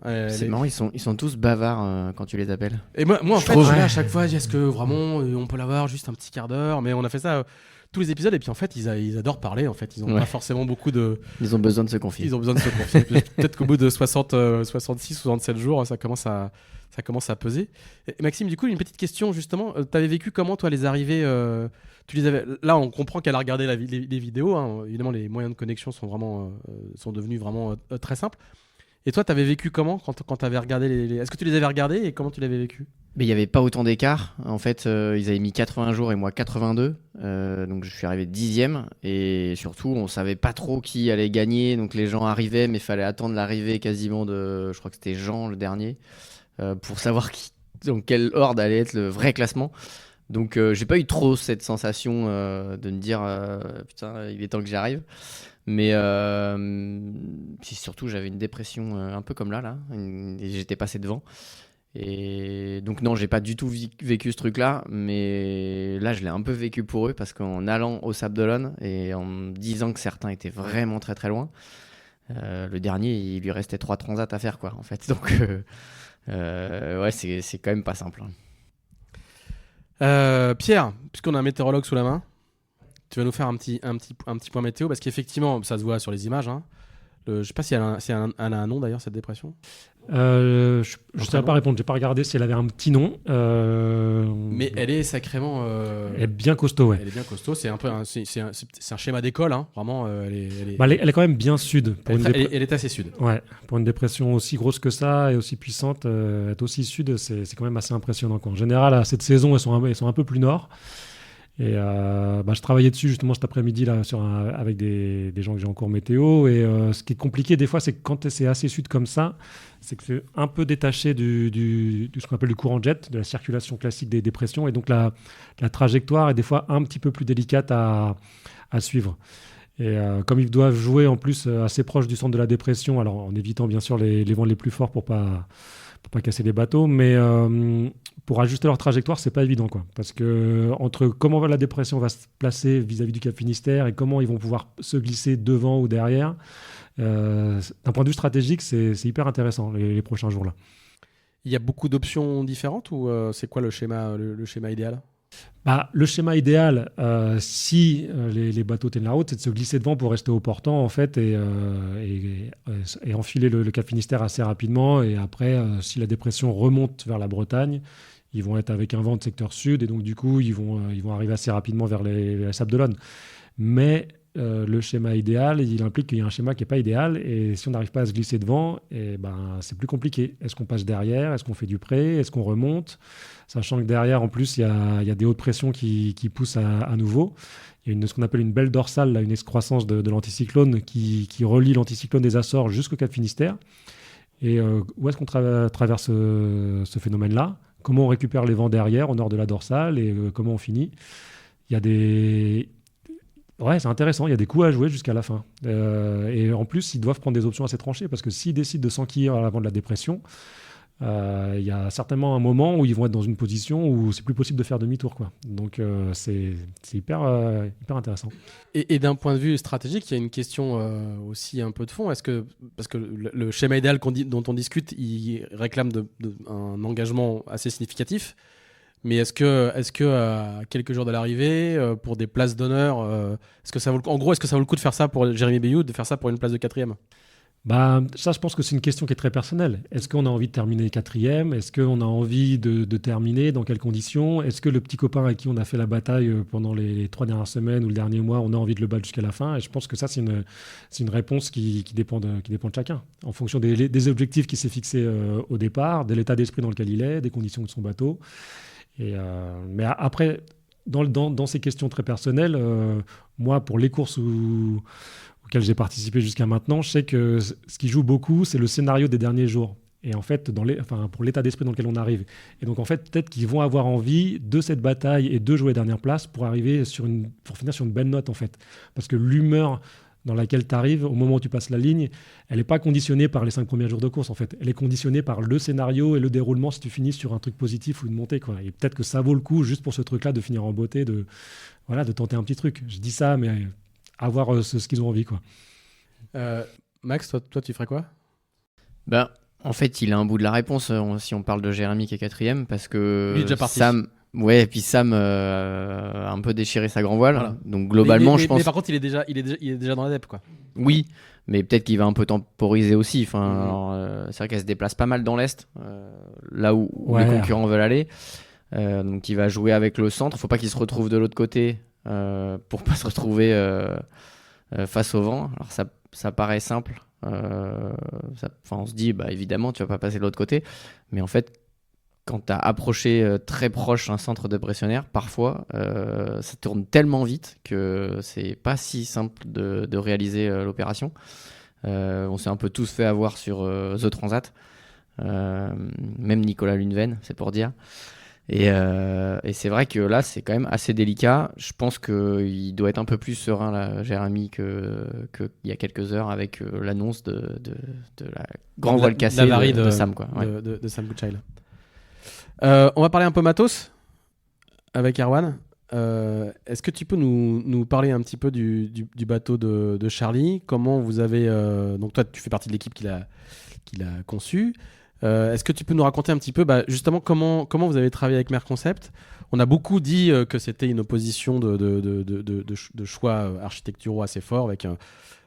C'est marrant, ils sont tous bavards quand tu les appelles. Et moi en Je fait, trouve, ouais. à chaque fois, est-ce que vraiment on peut l'avoir juste un petit quart d'heure? Mais on a fait ça tous les épisodes et puis en fait, ils adorent parler. En fait, ils ont pas forcément beaucoup de. Ils ont besoin de se confier. Ils ont besoin de se confier. Peut-être qu'au bout de 66, 67 jours, ça commence à peser. Et Maxime, du coup, une petite question justement. T'avais vécu comment toi les arrivées tu les avais... Là, on comprend qu'elle a regardé les vidéos. Hein. Évidemment, les moyens de connexion sont devenus vraiment très simples. Et toi, t'avais vécu comment quand t'avais regardé Est-ce que tu les avais regardés et comment tu l'avais vécu? Mais il n'y avait pas autant d'écart. En fait, ils avaient mis 80 jours et moi 82. Donc je suis arrivé 10e. Et surtout, on savait pas trop qui allait gagner. Donc les gens arrivaient, mais il fallait attendre l'arrivée quasiment de... Je crois que c'était Jean, le dernier, pour savoir dans quelle ordre allait être le vrai classement. Donc j'ai pas eu trop cette sensation de me dire putain, il est temps que j'arrive. Mais puis surtout, j'avais une dépression un peu comme là et j'étais passé devant. Et donc non, j'ai pas du tout vécu ce truc-là, mais là, je l'ai un peu vécu pour eux parce qu'en allant au Sable d'Olonne et en me disant que certains étaient vraiment très très loin, Le dernier, il lui restait 3 transats à faire, quoi, en fait. Donc, ouais, c'est quand même pas simple. Pierre, puisqu'on a un météorologue sous la main, tu vas nous faire un petit point météo, parce qu'effectivement, ça se voit sur les images. Hein. Je sais pas si elle a un nom d'ailleurs, cette dépression. Je ne saurais pas répondre, j'ai pas regardé si elle avait un petit nom. Mais elle est sacrément. Elle est bien costaud, ouais. Elle est bien costaud. C'est un peu c'est un schéma d'école, hein. Vraiment. Elle est quand même bien sud. Elle est assez sud. Ouais, pour une dépression aussi grosse que ça et aussi puissante, être aussi sud, c'est quand même assez impressionnant, quoi. En général, à cette saison, elles sont un peu plus nord. Et je travaillais dessus justement cet après-midi là, avec des gens que j'ai en cours météo. Et ce qui est compliqué des fois, c'est que quand c'est assez sud comme ça, c'est que c'est un peu détaché de ce qu'on appelle du courant jet, de la circulation classique des dépressions. Et donc la trajectoire est des fois un petit peu plus délicate à suivre. Et comme ils doivent jouer en plus assez proche du centre de la dépression, alors en évitant bien sûr les vents les plus forts pour pas casser les bateaux, mais pour ajuster leur trajectoire, c'est pas évident, quoi. Parce que entre comment la dépression va se placer vis-à-vis du Cap Finistère et comment ils vont pouvoir se glisser devant ou derrière, d'un point de vue stratégique, c'est hyper intéressant les prochains jours là. Il y a beaucoup d'options différentes ou c'est quoi le schéma idéal? Le schéma idéal, si les bateaux tiennent la route, c'est de se glisser devant pour rester au portant en fait et enfiler le Cap Finistère assez rapidement. Et après, si la dépression remonte vers la Bretagne, ils vont être avec un vent de secteur sud et donc du coup, ils vont arriver assez rapidement vers les Sables d'Olonne. Mais le schéma idéal, il implique qu'il y a un schéma qui n'est pas idéal et si on n'arrive pas à se glisser devant, c'est plus compliqué. Est-ce qu'on passe derrière? Est-ce qu'on fait du près? Est-ce qu'on remonte? Sachant que derrière, en plus, il y a des hautes pressions qui poussent à nouveau. Il y a ce qu'on appelle une belle dorsale, là, une excroissance de l'anticyclone qui relie l'anticyclone des Açores jusqu'au Cap Finistère. Et où est-ce qu'on traverse ce phénomène-là? Comment on récupère les vents derrière, au nord de la dorsale, et comment on finit? Il y a des... Ouais, c'est intéressant, il y a des coups à jouer jusqu'à la fin. Et en plus, ils doivent prendre des options assez tranchées, parce que s'ils décident de s'enquiller à l'avant de la dépression, il y a certainement un moment où ils vont être dans une position où c'est plus possible de faire demi-tour, quoi. Donc c'est hyper intéressant. Et d'un point de vue stratégique, il y a une question aussi un peu de fond. Parce que le schéma idéal dont on discute, il réclame un engagement assez significatif. Mais est-ce que à quelques jours de l'arrivée, pour des places d'honneur, est-ce que ça vaut le coup de faire ça pour Jérémy Béyoud, de faire ça pour une place de 4e? Ça, je pense que c'est une question qui est très personnelle. Est-ce qu'on a envie de terminer 4e? Est-ce qu'on a envie de terminer? Dans quelles conditions? Est-ce que le petit copain avec qui on a fait la bataille pendant les 3 dernières semaines ou le dernier mois, on a envie de le battre jusqu'à la fin? Et je pense que ça, c'est une réponse qui dépend de chacun, en fonction des objectifs qu'il s'est fixés au départ, de l'état d'esprit dans lequel il est, des conditions de son bateau. Mais après, dans ces questions très personnelles, moi, pour les courses auxquelles j'ai participé jusqu'à maintenant, je sais que ce qui joue beaucoup, c'est le scénario des derniers jours. Et en fait, pour l'état d'esprit dans lequel on arrive. Et donc, en fait, peut-être qu'ils vont avoir envie de cette bataille et de jouer dernière place pour finir sur une belle note, en fait. Parce que l'humeur dans laquelle tu arrives, au moment où tu passes la ligne, elle n'est pas conditionnée par les 5 premiers jours de course, en fait. Elle est conditionnée par le scénario et le déroulement si tu finis sur un truc positif ou une montée, quoi. Et peut-être que ça vaut le coup, juste pour ce truc-là, de finir en beauté, de tenter un petit truc. Je dis ça, mais à voir ce qu'ils ont envie, quoi. Max, toi, tu ferais quoi? En fait, il a un bout de la réponse si on parle de Jérémy qui est 4e, parce que lui est déjà parti. Et puis Sam a un peu déchiré sa grand voile. Voilà. Donc globalement, je pense. Mais par contre, il est déjà dans la DEP, quoi. Oui, mais peut-être qu'il va un peu temporiser aussi. Enfin, c'est vrai qu'elle se déplace pas mal dans l'est, là où les concurrents veulent aller. Donc il va jouer avec le centre. Faut pas qu'il se retrouve de l'autre côté pour pas se retrouver face au vent. Alors ça paraît simple. On se dit, évidemment, tu vas pas passer de l'autre côté. Mais en fait, quand tu as approché très proche un centre dépressionnaire, parfois, ça tourne tellement vite que c'est pas si simple de réaliser l'opération. On s'est un peu tous fait avoir sur The Transat. Même Nicolas Luneven, c'est pour dire. Et c'est vrai que là, c'est quand même assez délicat. Je pense qu'il doit être un peu plus serein, là, Jérémy, qu'il y a quelques heures avec l'annonce de la grande voile cassée de Sam, quoi. Ouais. De Sam Goodchild. On va parler un peu matos avec Erwan. Est-ce que tu peux nous parler un petit peu du bateau de Charlie? Comment vous avez... donc toi, tu fais partie de l'équipe qu'il a conçu. Est-ce que tu peux nous raconter un petit peu justement comment vous avez travaillé avec Merconcept? On a beaucoup dit que c'était une opposition de choix architecturaux assez forts, avec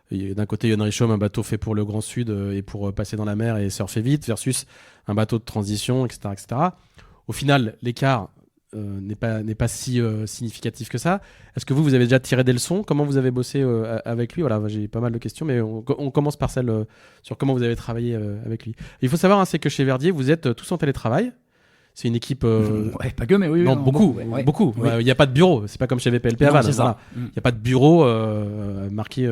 d'un côté Yon Richom, un bateau fait pour le Grand Sud et pour passer dans la mer et surfer vite, versus un bateau de transition, etc. etc. Au final, l'écart n'est pas si significatif que ça. Est-ce que vous avez déjà tiré des leçons? Comment vous avez bossé avec lui? Voilà, j'ai pas mal de questions, mais on commence par celle sur comment vous avez travaillé avec lui. Il faut savoir, c'est que chez Verdier, vous êtes tous en télétravail. C'est une équipe... Ouais, pas que, mais oui. Non, beaucoup. Oui. Il n'y a pas de bureau. C'est pas comme chez VPLP à Non, Vannes. c'est ça. Voilà. Il n'y a pas de bureau marqué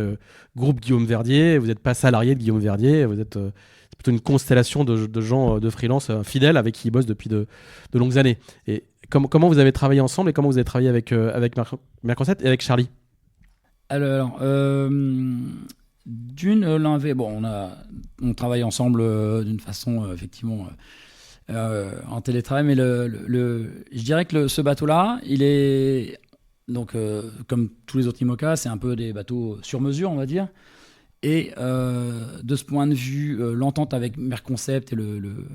groupe Guillaume Verdier. Vous n'êtes pas salarié de Guillaume Verdier. Vous êtes c'est plutôt une constellation de gens de freelance fidèles avec qui ils bossent depuis de longues années. Et comment vous avez travaillé ensemble et comment vous avez travaillé avec Merconcept et avec Charlie? Alors, on travaille ensemble d'une façon effectivement en télétravail, mais je dirais que ce bateau-là, il est donc comme tous les autres IMOCA, c'est un peu des bateaux sur mesure, on va dire. Et de ce point de vue, l'entente avec Merconcept et le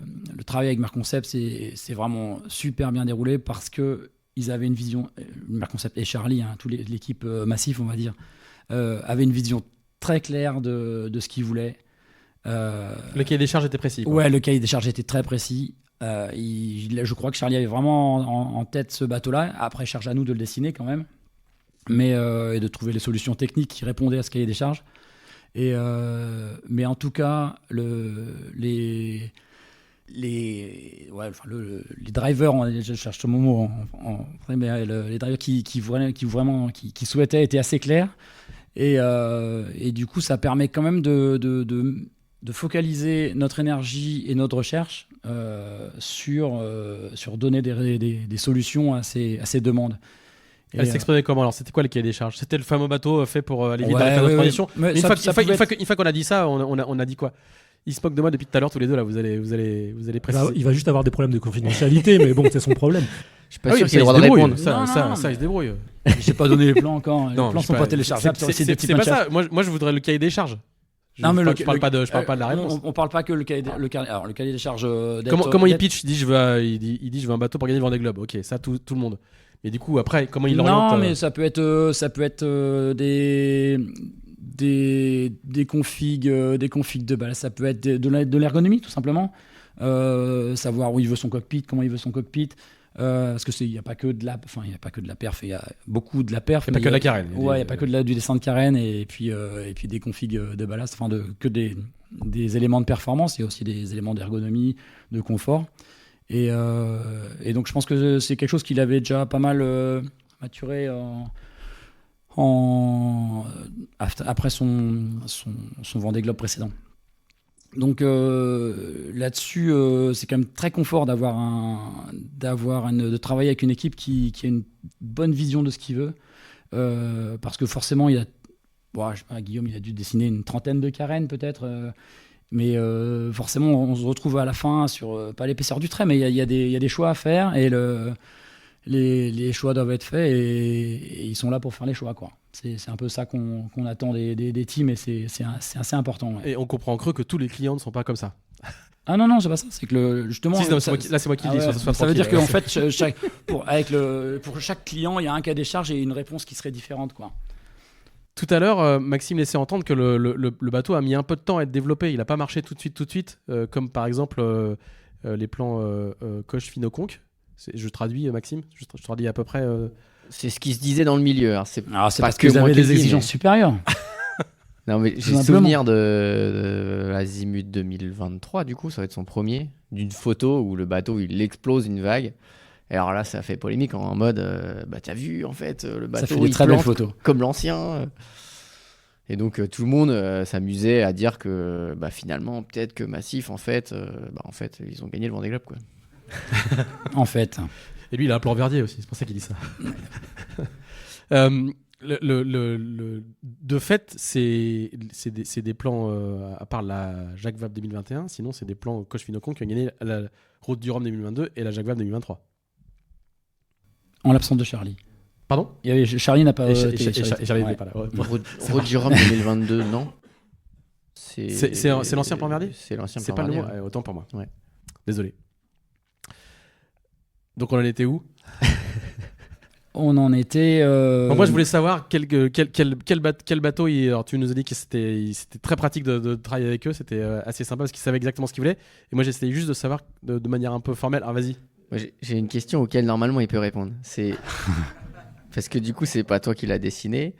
travail avec Merconcept, c'est vraiment super bien déroulé parce que ils avaient une vision. Merconcept et Charlie, toute l'équipe Massif, on va dire, avait une vision très claire de ce qu'ils voulaient. Le cahier des charges était précis, quoi. Ouais, le cahier des charges était très précis. Je crois que Charlie avait vraiment en tête ce bateau-là. Après, charge à nous de le dessiner quand même, mais et de trouver les solutions techniques qui répondaient à ce cahier des charges. Mais en tout cas, les drivers, je cherche ce mot mais les drivers qui souhaitaient étaient assez clairs. Et du coup, ça permet quand même de focaliser notre énergie et notre recherche sur donner des solutions à ces demandes. Elle s'exprimait comment alors? C'était quoi le cahier des charges? C'était le fameux bateau fait pour aller vite dans la phase de transition. Mais une fois qu'on a dit ça, on a dit quoi? Ils se moquent de moi depuis tout à l'heure tous les deux là. Vous allez préciser. Il va juste avoir des problèmes de confidentialité, mais bon, c'est son problème. Je suis pas sûr qu'il ait le droit de répondre. Ça, il se débrouille. J'ai pas donné les plans encore. Les plans sont pas téléchargeables. C'est pas ça. Moi, je voudrais le cahier des charges. Je parle pas de la réponse. On parle pas que le cahier des charges. Comment il pitch? Il dit je veux un bateau pour gagner le Vendée Globe. Ok, ça tout le monde. Mais du coup après comment il l'oriente? Non, mais ça peut être des configs de base. Ça peut être de l'ergonomie tout simplement. Savoir où il veut son cockpit, comment il veut son cockpit. Parce que il y a pas que de la perf, il y a beaucoup de la perf. Il n'y a pas que de la carène. Ouais, il y a pas que du dessin de carène et puis des configs de ballast, que des éléments de performance. Il y a aussi des éléments d'ergonomie, de confort. Et donc je pense que c'est quelque chose qu'il avait déjà pas mal maturé après son Vendée Globe précédent. Donc là-dessus, c'est quand même très confort de travailler avec une équipe qui a une bonne vision de ce qu'il veut, parce que forcément Guillaume il a dû dessiner une trentaine de carènes peut-être, mais forcément on se retrouve à la fin sur pas l'épaisseur du trait, mais il y a des choix à faire et les choix doivent être faits et ils sont là pour faire les choix, quoi. C'est un peu ça qu'on attend des teams et c'est assez important. Ouais. Et on comprend en creux que tous les clients ne sont pas comme ça. Ah non, c'est pas ça. C'est que justement. C'est moi qui le dis. Ça veut dire qu'en fait, pour chaque client, il y a un cas des charges et une réponse qui serait différente, quoi. Tout à l'heure, Maxime laissait entendre que le bateau a mis un peu de temps à être développé. Il n'a pas marché tout de suite, comme par exemple les plans Coche-Finoconque. Je traduis, Maxime. Je traduis à peu près. C'est ce qui se disait dans le milieu. C'est parce que vous avez des exigences supérieures. Non, mais j'ai souvenir de l'Azimut 2023, du coup, ça va être son premier, d'une photo où le bateau il explose une vague. Et alors là, ça fait polémique en mode t'as vu en fait le bateau ça fait des très belles photos comme l'ancien. Et donc tout le monde s'amusait à dire que finalement peut-être que Massif en fait ils ont gagné le Vendée Globe, quoi. En fait. Et lui, il a un plan Verdier aussi, c'est pour ça qu'il dit ça. De fait, c'est des plans, à part la Jacques Vabre 2021, sinon c'est des plans Coche-Finoconque qui ont gagné la Route du Rhum 2022 et la Jacques Vabre 2023. En l'absence de Charlie. Pardon. Charlie n'a pas. Et été- Charlie ouais. n'est pas là. Ouais. Road Rome 2022, non. C'est l'ancien plan Verdier. C'est l'ancien C'est plan pas le Verdier. mot. Autant pour moi. Ouais. Désolé. Donc on en était où? On en était. Bon, moi je voulais savoir quel bateau. Alors tu nous as dit que c'était très pratique de travailler avec eux. C'était assez sympa parce qu'ils savaient exactement ce qu'ils voulaient. Et moi j'essayais juste de savoir de manière un peu formelle. Alors vas-y. Moi, j'ai une question auquel normalement il peut répondre. C'est parce que du coup c'est pas toi qui l'as dessiné.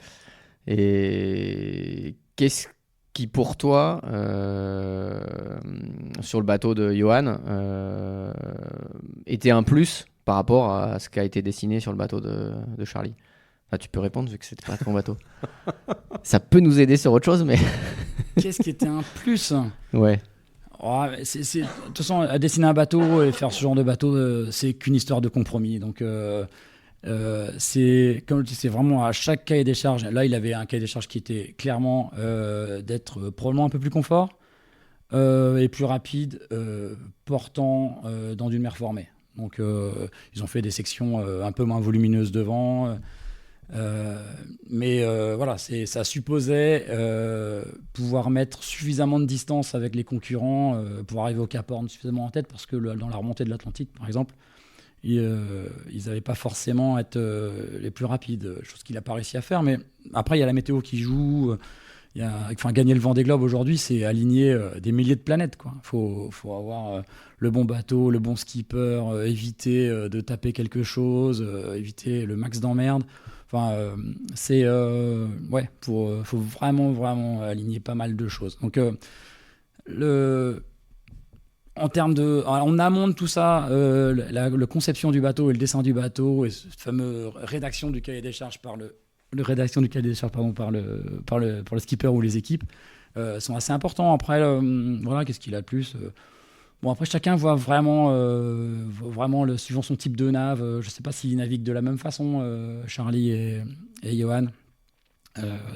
Et qu'est-ce qui pour toi sur le bateau de Johan était un plus par rapport à ce qui a été dessiné sur le bateau de Charlie? Enfin, tu peux répondre vu que c'était pas ton bateau. Ça peut nous aider sur autre chose, mais Qu'est-ce qui était un plus? ouais. Oh, de toute façon, à dessiner un bateau et faire ce genre de bateau, c'est qu'une histoire de compromis. Donc, c'est comme je dis, c'est vraiment à chaque cahier des charges. Là, il avait un cahier des charges qui était clairement d'être probablement un peu plus confort et plus rapide, portant dans une mer formée. Donc, ils ont fait des sections un peu moins volumineuses devant. Mais voilà, ça supposait pouvoir mettre suffisamment de distance avec les concurrents pour arriver au Cap Horn suffisamment en tête, parce que dans la remontée de l'Atlantique, par exemple, ils n'avaient pas forcément à être les plus rapides, chose qu'il n'a pas réussi à faire. Mais après, il y a la météo qui joue. Gagner le Vendée Globe aujourd'hui, c'est aligner des milliers de planètes, quoi. Faut avoir le bon bateau, le bon skipper, éviter de taper quelque chose, éviter le max d'emmerde. Enfin, faut vraiment aligner pas mal de choses. Donc, en termes de, en amont de tout ça, la conception du bateau et le dessin du bateau et cette fameuse rédaction du cahier des charges par le skipper ou les équipes sont assez importants. Après, voilà, qu'est-ce qu'il a de plus? Bon, après, chacun voit vraiment suivant son type de nave. Je ne sais pas s'ils naviguent de la même façon, Charlie et Johan.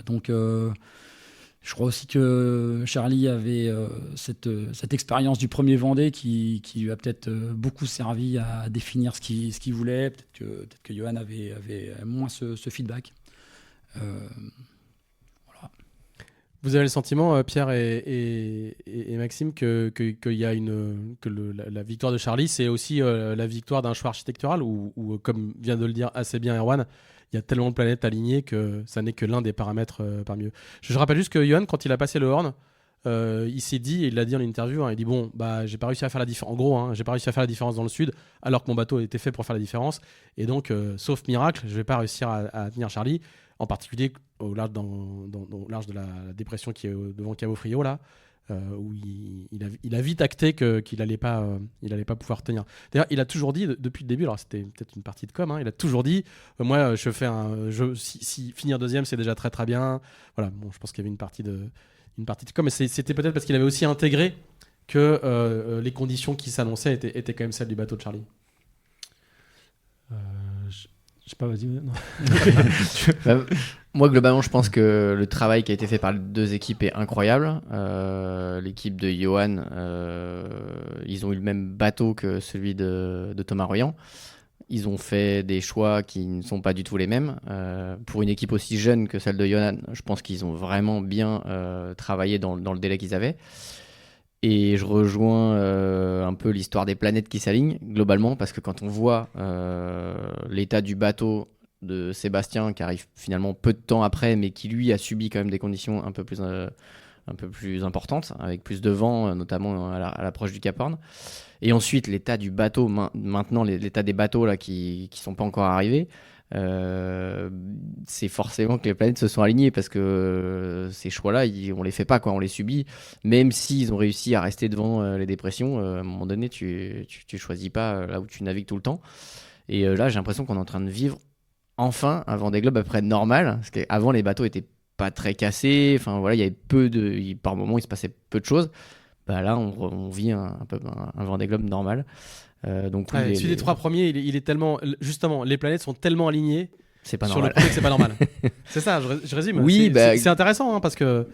Donc, je crois aussi que Charlie avait cette expérience du premier Vendée qui lui a peut-être beaucoup servi à définir ce qu'il voulait. Peut-être que Johan avait moins ce feedback. Voilà. Vous avez le sentiment, Pierre et Maxime, que la victoire de Charlie, c'est aussi la victoire d'un choix architectural où, comme vient de le dire assez bien Erwan, il y a tellement de planètes alignées que ça n'est que l'un des paramètres parmi eux. Je rappelle juste que Johan, quand il a passé le Horn, il s'est dit, et il l'a dit en interview, il dit bon, bah j'ai pas réussi à faire la différence. En gros, j'ai pas réussi à faire la différence dans le sud, alors que mon bateau était fait pour faire la différence. Et donc, sauf miracle, je vais pas réussir à tenir Charlie. En particulier au large, dans large de la dépression qui est devant Cabo Frio, là, où il a vite acté qu'il allait pas pouvoir tenir. D'ailleurs, il a toujours dit depuis le début, alors c'était peut-être une partie de com', il a toujours dit moi, si finir deuxième, c'est déjà très très bien. Voilà, bon, je pense qu'il y avait une partie de com', mais c'était peut-être parce qu'il avait aussi intégré que les conditions qui s'annonçaient étaient quand même celles du bateau de Charlie. Je sais pas, vas-y. Non. Moi, globalement, je pense que le travail qui a été fait par les deux équipes est incroyable. L'équipe de Johan, ils ont eu le même bateau que celui de Thomas Royan. Ils ont fait des choix qui ne sont pas du tout les mêmes. Pour une équipe aussi jeune que celle de Johan, je pense qu'ils ont vraiment bien travaillé dans le délai qu'ils avaient. Et je rejoins un peu l'histoire des planètes qui s'alignent, globalement, parce que quand on voit l'état du bateau de Sébastien, qui arrive finalement peu de temps après, mais qui lui a subi quand même des conditions un peu plus importantes, avec plus de vent, notamment à l'approche du Cap Horn. Et ensuite, l'état du bateau, maintenant, l'état des bateaux là, qui ne sont pas encore arrivés, c'est forcément que les planètes se sont alignées, parce que ces choix-là, on les fait pas, quoi, on les subit. Même s'ils ont réussi à rester devant les dépressions, à un moment donné, tu choisis pas là où tu navigues tout le temps. Et là, j'ai l'impression qu'on est en train de vivre enfin un Vendée Globe après normal, parce qu'avant les bateaux étaient pas très cassés. Enfin voilà, il y avait par moment il se passait peu de choses. Bah là, on vit un Vendée Globe normal. Donc celui des trois premiers, il est tellement, justement, les planètes sont tellement alignées. C'est pas sur normal. le premier que c'est pas normal. C'est ça, je résume. Oui, c'est intéressant, parce que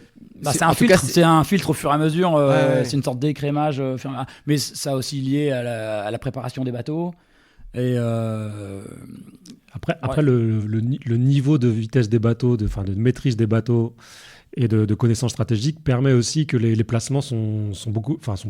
c'est un filtre. C'est un filtre au fur et à mesure. C'est une sorte d'écrémage. Mais ça aussi lié à la préparation des bateaux. Et après, Après le niveau de vitesse des bateaux, de maîtrise des bateaux et de connaissances stratégiques permet aussi que les placements sont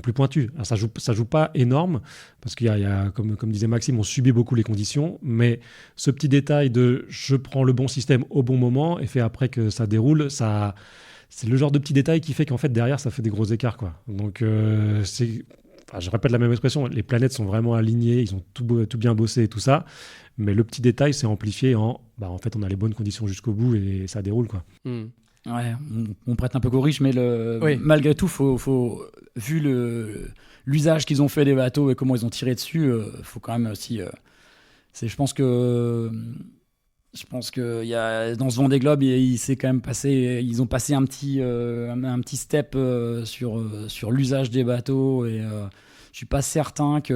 plus pointus. Alors, ça joue pas énorme parce qu'il y a comme disait Maxime, on subit beaucoup les conditions, mais ce petit détail de je prends le bon système au bon moment et fait après que ça déroule, c'est le genre de petit détail qui fait qu'en fait derrière ça fait des gros écarts, quoi. Donc je répète la même expression, les planètes sont vraiment alignées, ils ont tout bien bossé et tout ça, mais le petit détail s'est amplifié en fait on a les bonnes conditions jusqu'au bout et ça déroule, quoi. Ouais, on prête un peu qu'aux riches, mais malgré tout, vu l'usage qu'ils ont fait des bateaux et comment ils ont tiré dessus, faut quand même aussi. Je pense que y a, dans ce Vendée Globe, il s'est quand même passé. Ils ont passé un petit step sur l'usage des bateaux et je suis pas certain que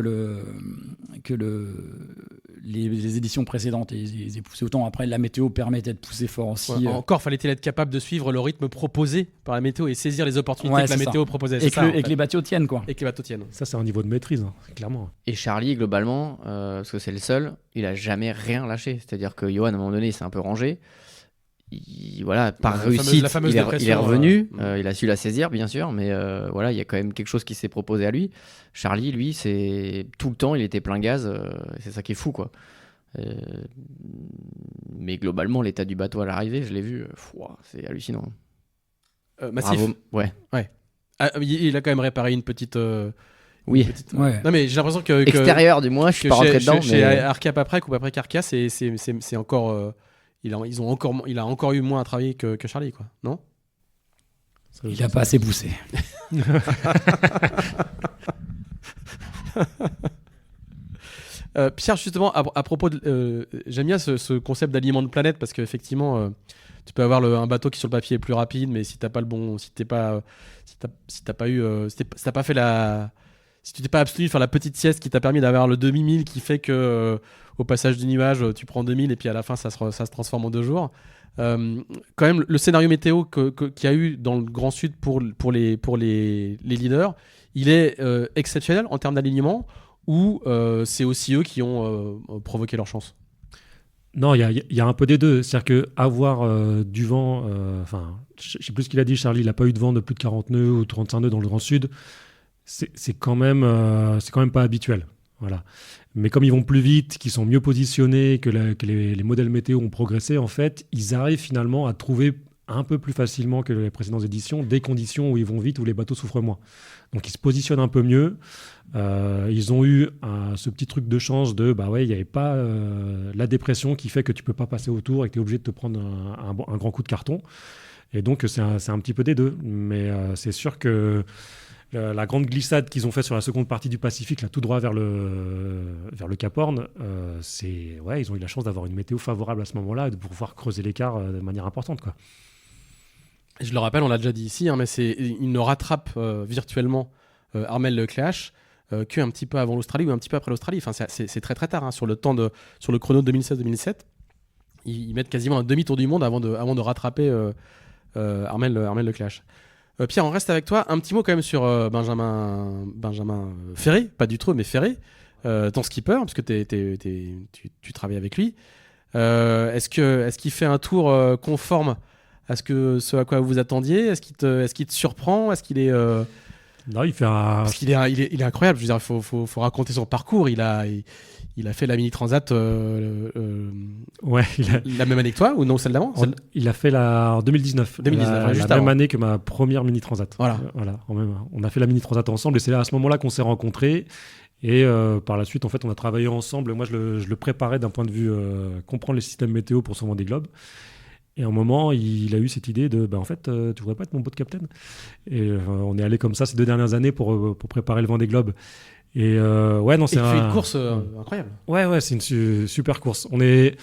les éditions précédentes ils aient poussé autant. Après, la météo permettait de pousser fort aussi. Encore fallait-il être capable de suivre le rythme proposé par la météo et saisir les opportunités que la météo proposait. Et que les bateaux tiennent, quoi. Et que les bateaux tiennent. Ça, c'est un niveau de maîtrise, clairement. Et Charlie, globalement, parce que c'est le seul, il a jamais rien lâché. C'est-à-dire que Johan, à un moment donné, il s'est un peu rangé. Par réussite, il est revenu. Il a su la saisir, bien sûr, mais il y a quand même quelque chose qui s'est proposé à lui. Charlie, lui, c'est tout le temps, il était plein gaz. C'est ça qui est fou, quoi. Mais globalement, l'état du bateau à l'arrivée, je l'ai vu, c'est hallucinant. Massif. Bravo. Ouais. Il a quand même réparé une petite. Oui. Ouais. Non, mais j'ai l'impression que extérieur, du moins, je suis pas rentré dedans. Chez Arcap Paprec ou Paprec Arca, c'est encore. Il a encore eu moins à travailler que Charlie, quoi, non? Il a pas assez poussé. Pierre, justement, à propos j'aime bien ce concept d'aliment de planète parce qu'effectivement, tu peux avoir un bateau qui sur le papier est plus rapide, mais si t'as pas le bon, si tu t'es pas abstenu de faire la petite sieste qui t'a permis d'avoir le demi-mille qui fait que au passage du nuage, tu prends 2000 et puis à la fin ça se transforme en 2 jours. Quand même, le scénario météo qu'il y a eu dans le Grand Sud pour les leaders, il est exceptionnel en termes d'alignement ou c'est aussi eux qui ont provoqué leur chance? Non, il y a un peu des deux. C'est-à-dire qu'avoir du vent, je ne sais plus ce qu'il a dit, Charlie, il n'a pas eu de vent de plus de 40 nœuds ou 35 nœuds dans le Grand Sud. C'est quand même pas habituel. Voilà. Mais comme ils vont plus vite, qu'ils sont mieux positionnés, que les modèles météo ont progressé, en fait, ils arrivent finalement à trouver un peu plus facilement que les précédentes éditions des conditions où ils vont vite, où les bateaux souffrent moins. Donc ils se positionnent un peu mieux. Ils ont eu ce petit truc de chance il n'y avait pas la dépression qui fait que tu peux pas passer autour et que tu es obligé de te prendre un grand coup de carton. Et donc c'est un petit peu des deux. Mais c'est sûr que la grande glissade qu'ils ont fait sur la seconde partie du Pacifique, là, tout droit vers le Cap Horn, ils ont eu la chance d'avoir une météo favorable à ce moment-là et de pouvoir creuser l'écart de manière importante, quoi. Je le rappelle, on l'a déjà dit ici, mais il ne rattrape virtuellement Armel Lecléache qu'un petit peu avant l'Australie ou un petit peu après l'Australie. Enfin, c'est très très tard sur le chrono de 2016-2017. Ils mettent quasiment un demi-tour du monde avant de rattraper Armel Lecléache. Pierre, on reste avec toi. Un petit mot quand même sur Benjamin Ferré, pas Dutreux, mais Ferré, ton skipper, parce que tu travailles avec lui. Est-ce qu'il fait un tour conforme à ce à quoi vous attendiez? Est-ce qu'il te surprend? Est-ce qu'il est Non, il fait parce qu'il est incroyable. Je veux dire, faut raconter son parcours. Il a fait la mini transat la même année que toi ou non, celle d'avant? Il a fait en 2019. Juste la même avant. année que ma première mini transat. Voilà. On a fait la mini transat ensemble et c'est à ce moment-là qu'on s'est rencontrés. Et par la suite, en fait, on a travaillé ensemble. Moi, je le préparais d'un point de vue comprendre les systèmes météo pour son Vendée Globe. Et à un moment, il a eu cette idée de en fait, tu voudrais pas être mon boat captain? Et on est allé comme ça ces 2 dernières années pour préparer le Vendée Globe. Et c'est il fait une course incroyable. Ouais, c'est une super course. On est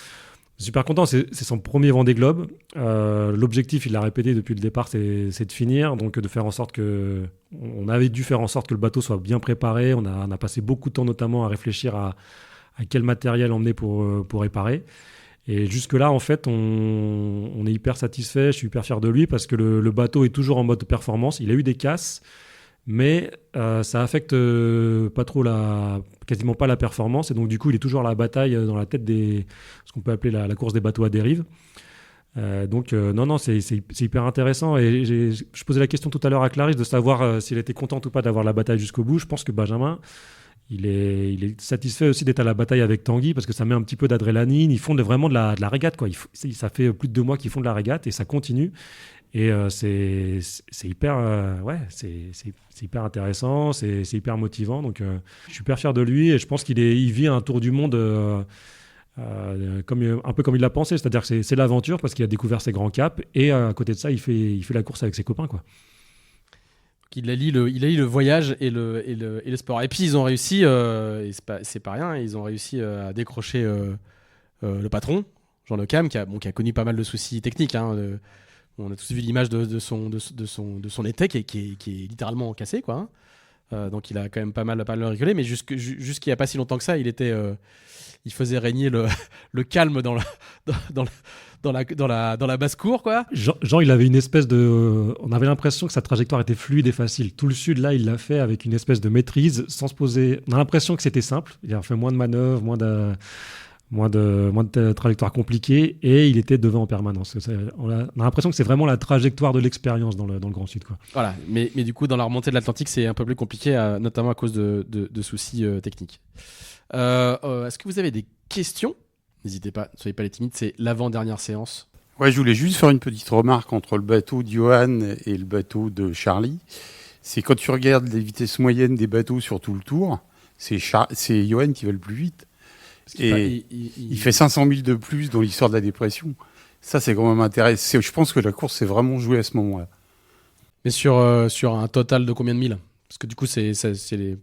super content. C'est son premier Vendée Globe. L'objectif, il l'a répété depuis le départ, c'est de finir, donc de faire en sorte que on avait dû faire en sorte que le bateau soit bien préparé. On a passé beaucoup de temps notamment à réfléchir à quel matériel emmener pour réparer. Et jusque-là, en fait, on est hyper satisfait. Je suis hyper fier de lui parce que le bateau est toujours en mode performance. Il a eu des casses, mais ça affecte pas trop quasiment pas la performance, et donc du coup il est toujours à la bataille dans la tête ce qu'on peut appeler la course des bateaux à dérive. Non, c'est hyper intéressant, et je posais la question tout à l'heure à Clarisse de savoir s'il était contente ou pas d'avoir la bataille jusqu'au bout. Je pense que Benjamin, il est satisfait aussi d'être à la bataille avec Tanguy, parce que ça met un petit peu d'adrénaline. Ils font vraiment de la régate, quoi. Ça fait plus de 2 mois qu'ils font de la régate, et ça continue. Et c'est hyper, c'est hyper intéressant, c'est hyper motivant. Donc, je suis super fier de lui, et je pense qu'il vit un tour du monde un peu comme il l'a pensé. C'est-à-dire que c'est l'aventure, parce qu'il a découvert ses grands caps, et à côté de ça, il fait la course avec ses copains, quoi. Il allie le voyage et le sport. Et puis ils ont réussi, et c'est pas rien, ils ont réussi à décrocher le patron, Jean Le Cam, qui a connu pas mal de soucis techniques. On a tous vu l'image de son étai qui est littéralement cassé, quoi. Donc il a quand même pas mal rigolé, mais jusqu'il n'y a pas si longtemps que ça, il faisait régner le calme dans la basse-cour, quoi. Jean, il avait une espèce de... On avait l'impression que sa trajectoire était fluide et facile. Tout le sud, là, il l'a fait avec une espèce de maîtrise, sans se poser... On a l'impression que c'était simple. Il a fait moins de manœuvres, moins de trajectoires compliquées, et il était devant en permanence. On a l'impression que c'est vraiment la trajectoire de l'expérience dans le Grand Sud, quoi. Voilà, mais du coup, dans la remontée de l'Atlantique, c'est un peu plus compliqué, notamment à cause de soucis techniques. Est-ce que vous avez des questions ? N'hésitez pas, ne soyez pas les timides, c'est l'avant-dernière séance. Ouais, je voulais juste faire une petite remarque entre le bateau de Johan et le bateau de Charlie. C'est quand tu regardes les vitesses moyennes des bateaux sur tout le tour, c'est Johan qui va le plus vite. Et il fait 500 000 de plus dans l'histoire de la dépression. Ça, c'est quand même intéressant. Je pense que la course s'est vraiment jouée à ce moment-là. Mais sur un total de combien de milles ? Parce que du coup,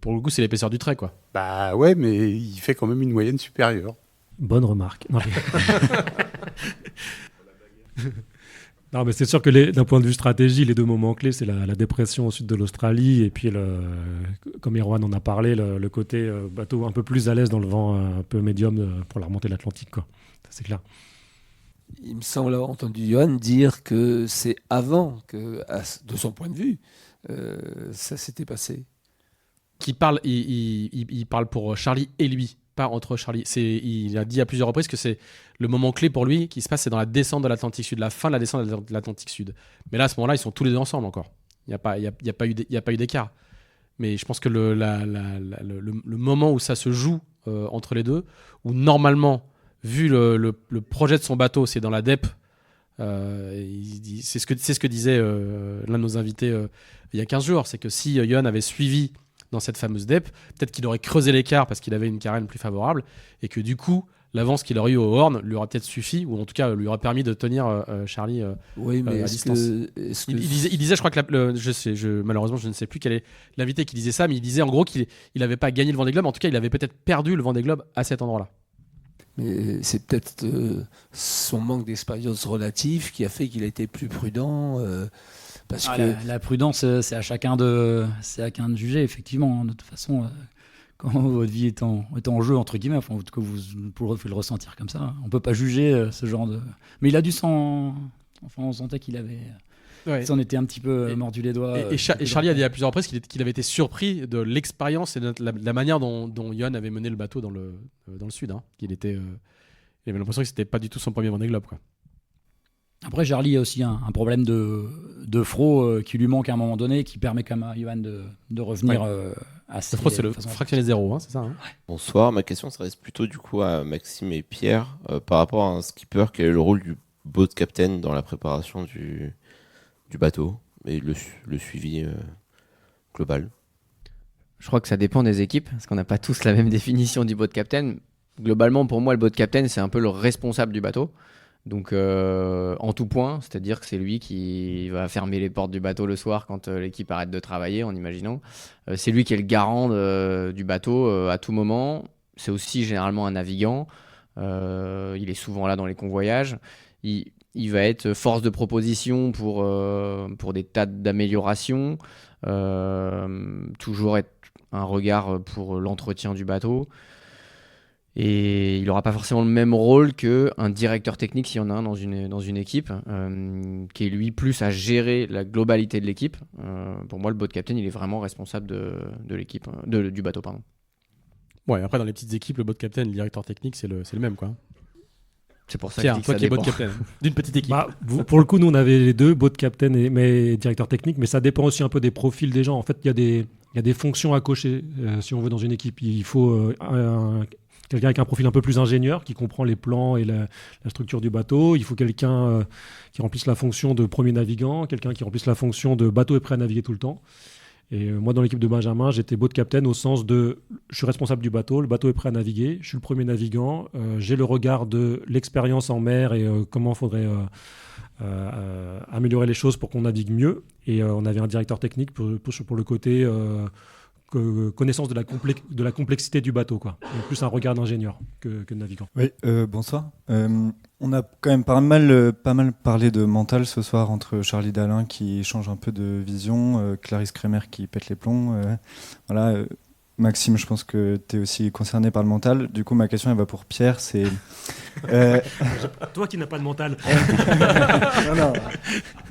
pour le coup, c'est l'épaisseur du trait, quoi. Bah ouais, mais il fait quand même une moyenne supérieure. Bonne remarque. Non, mais c'est sûr que d'un point de vue stratégie, les 2 moments clés, c'est la dépression au sud de l'Australie, et puis, comme Erwan en a parlé, le côté bateau un peu plus à l'aise dans le vent un peu médium pour la remontée de l'Atlantique, quoi. Ça, c'est clair. Il me semble avoir entendu Johan dire que c'est avant que, de son point de vue, ça s'était passé. Il parle pour Charlie et lui, pas entre Charlie. Il a dit à plusieurs reprises que c'est le moment clé pour lui qui se passe, c'est dans la descente de l'Atlantique Sud, la fin de la descente de l'Atlantique Sud. Mais là, à ce moment-là, ils sont tous les deux ensemble encore. Il n'y a pas eu d'écart. Mais je pense que le moment où ça se joue entre les deux, où normalement, vu le projet de son bateau, c'est dans la DEP. C'est ce que disait l'un de nos invités il y a 15 jours, c'est que si Johan avait suivi dans cette fameuse DEP, peut-être qu'il aurait creusé l'écart parce qu'il avait une carène plus favorable, et que du coup l'avance qu'il aurait eu au Horn lui aurait peut-être suffi, ou en tout cas lui aurait permis de tenir Charlie oui, mais à distance. Il disait, je crois que malheureusement je ne sais plus quel est l'invité qui disait ça, mais il disait en gros qu'il n'avait pas gagné le Vendée Globe, en tout cas il avait peut-être perdu le Vendée Globe à cet endroit-là. Mais c'est peut-être son manque d'expérience relative qui a fait qu'il a été plus prudent. Parce que la prudence, c'est à chacun de juger, effectivement. De toute façon, quand votre vie est en jeu, entre guillemets, enfin, en tout cas, vous pouvez le ressentir comme ça. On ne peut pas juger ce genre de... Mais il a dû on sentait qu'il avait... Ouais. Ça en était un petit peu mordu les doigts. Et Charlie a dit à plusieurs reprises qu'il avait été surpris de l'expérience et de la manière dont Johan avait mené le bateau dans le sud. Il avait l'impression que c'était pas du tout son premier Vendée Globe, quoi. Après, Charlie a aussi un problème de fro qui lui manque à un moment donné, qui permet quand même à Johan de revenir assez... Le fro, c'est le fractionné zéro, c'est ça, hein. Ouais. Bonsoir, ma question s'adresse plutôt du coup à Maxime et Pierre par rapport à un skipper. Quel est le rôle du boat captain dans la préparation du bateau et le suivi global? Je crois que ça dépend des équipes, parce qu'on n'a pas tous la même définition du boat captain. Globalement, pour moi, le boat captain, c'est un peu le responsable du bateau. Donc, en tout point, c'est-à-dire que c'est lui qui va fermer les portes du bateau le soir quand l'équipe arrête de travailler, en imaginant. C'est lui qui est le garant du bateau à tout moment. C'est aussi généralement un navigant. Il est souvent là dans les convoyages. Il va être force de proposition pour des tas d'améliorations. Toujours être un regard pour l'entretien du bateau. Et il n'aura pas forcément le même rôle qu'un directeur technique, s'il y en a un dans une équipe, qui est lui plus à gérer la globalité de l'équipe. Pour moi, le boat captain, il est vraiment responsable de l'équipe, du bateau, pardon. Ouais, après, dans les petites équipes, le boat captain et le directeur technique, c'est le même, quoi. C'est pour ça Tiens, que je dis toi que qui es ça boat dépend. captain d'une petite équipe. Pour le coup, nous, on avait les deux, boat captain mais directeur technique, mais ça dépend aussi un peu des profils des gens. En fait, il y a des fonctions à cocher, si on veut, dans une équipe. Il faut quelqu'un avec un profil un peu plus ingénieur, qui comprend les plans et la structure du bateau. Il faut quelqu'un qui remplisse la fonction de premier navigant, quelqu'un qui remplisse la fonction de bateau est prêt à naviguer tout le temps. Et moi, dans l'équipe de Benjamin, j'étais boat captain au sens de je suis responsable du bateau, le bateau est prêt à naviguer, je suis le premier navigant, j'ai le regard de l'expérience en mer et comment il faudrait améliorer les choses pour qu'on navigue mieux. Et on avait un directeur technique pour le côté connaissance de la complexité du bateau, quoi. Et plus un regard d'ingénieur que de navigant. Oui, bonsoir. On a quand même pas mal parlé de mental ce soir entre Charlie Dalin qui change un peu de vision, Clarisse Kremer qui pète les plombs. Voilà. Maxime, je pense que tu es aussi concerné par le mental. Du coup, ma question, elle va pour Pierre. C'est Toi qui n'as pas de mental. non.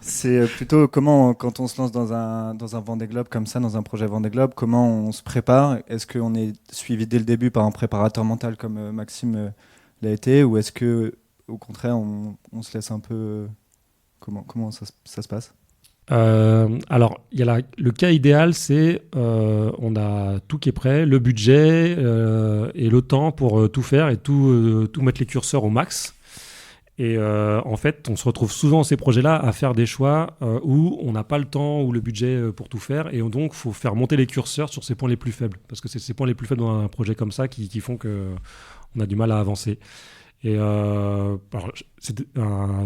C'est plutôt comment, quand on se lance dans un Vendée Globe comme ça, dans un projet Vendée Globe, comment on se prépare? Est-ce qu'on est suivi dès le début par un préparateur mental comme Maxime l'a été, ou est-ce que au contraire on se laisse un peu comment ça se passe? Alors, il y a le cas idéal, c'est on a tout qui est prêt, le budget et le temps pour tout faire et tout mettre les curseurs au max. Et en fait, on se retrouve souvent dans ces projets-là à faire des choix où on n'a pas le temps ou le budget pour tout faire, et donc il faut faire monter les curseurs sur ces points les plus faibles, parce que c'est ces points les plus faibles dans un projet comme ça qui font qu'on a du mal à avancer. Et alors, c'est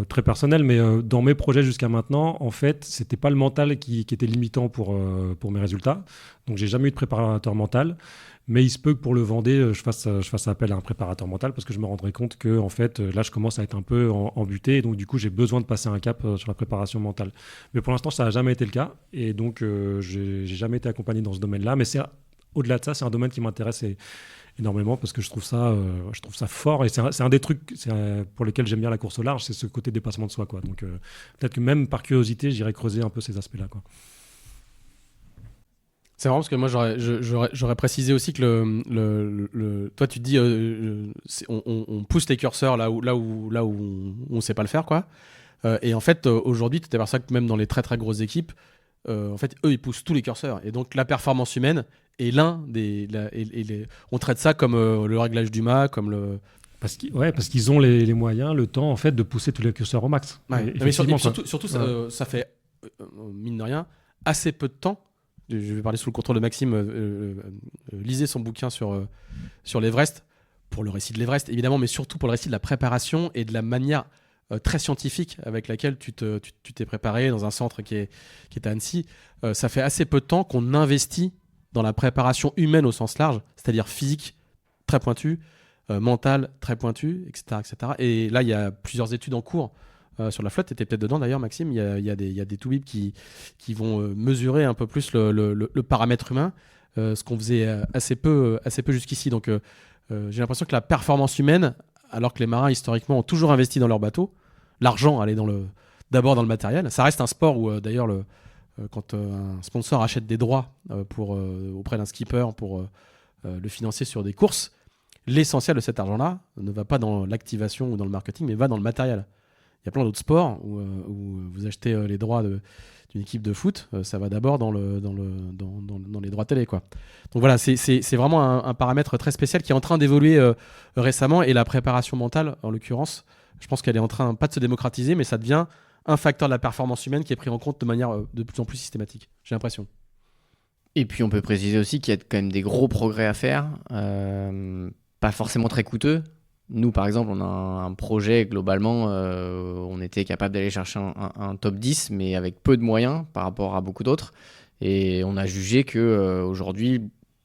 très personnel, mais dans mes projets jusqu'à maintenant, en fait, c'était pas le mental qui était limitant pour mes résultats. Donc, j'ai jamais eu de préparateur mental, mais il se peut que pour le Vendée, je fasse appel à un préparateur mental, parce que je me rendrai compte que, en fait, là, je commence à être un peu embuté, et donc du coup, j'ai besoin de passer un cap sur la préparation mentale. Mais pour l'instant, ça n'a jamais été le cas, et donc j'ai jamais été accompagné dans ce domaine-là. Mais au-delà de ça, c'est un domaine qui m'intéresse énormément, parce que je trouve ça fort, et c'est un des trucs pour lesquels j'aime bien la course au large, c'est ce côté dépassement de soi, quoi. Donc peut-être que même par curiosité, j'irai creuser un peu ces aspects-là, quoi. C'est marrant parce que moi j'aurais précisé aussi que toi tu te dis on pousse les curseurs là où on sait pas le faire, quoi. Et en fait aujourd'hui tu t'aperçois que même dans les très très grosses équipes, en fait eux ils poussent tous les curseurs, et donc la performance humaine est on traite ça comme le réglage du mât, comme parce qu'ils ont les moyens, le temps, en fait, de pousser tous les curseurs au max. Ouais. Mais surtout ça fait mine de rien assez peu de temps. Je vais parler sous le contrôle de Maxime. Lisez son bouquin sur l'Everest, pour le récit de l'Everest évidemment, mais surtout pour le récit de la préparation et de la manière très scientifique avec laquelle tu t'es préparé dans un centre qui est à Annecy. Ça fait assez peu de temps qu'on investit dans la préparation humaine au sens large, c'est-à-dire physique très pointue, mentale très pointue, etc., etc. Et là, il y a plusieurs études en cours sur la flotte. Tu étais peut-être dedans d'ailleurs, Maxime. Il y a des toubibs qui vont mesurer un peu plus le paramètre humain, ce qu'on faisait assez peu jusqu'ici. Donc j'ai l'impression que la performance humaine, alors que les marins historiquement ont toujours investi dans leur bateau, l'argent allait d'abord dans le matériel. Ça reste un sport où d'ailleurs quand un sponsor achète des droits auprès d'un skipper pour le financer sur des courses, l'essentiel de cet argent-là ne va pas dans l'activation ou dans le marketing, mais va dans le matériel. Il y a plein d'autres sports où vous achetez les droits d'une équipe de foot, ça va d'abord dans les droits télé, quoi. Donc voilà, c'est vraiment un paramètre très spécial qui est en train d'évoluer récemment, et la préparation mentale, en l'occurrence, je pense qu'elle est en train, pas de se démocratiser, mais ça devient un facteur de la performance humaine qui est pris en compte de manière de plus en plus systématique, j'ai l'impression. Et puis on peut préciser aussi qu'il y a quand même des gros progrès à faire, pas forcément très coûteux. Nous, par exemple, on a un projet, globalement, on était capable d'aller chercher un top 10, mais avec peu de moyens par rapport à beaucoup d'autres. Et on a jugé qu'aujourd'hui,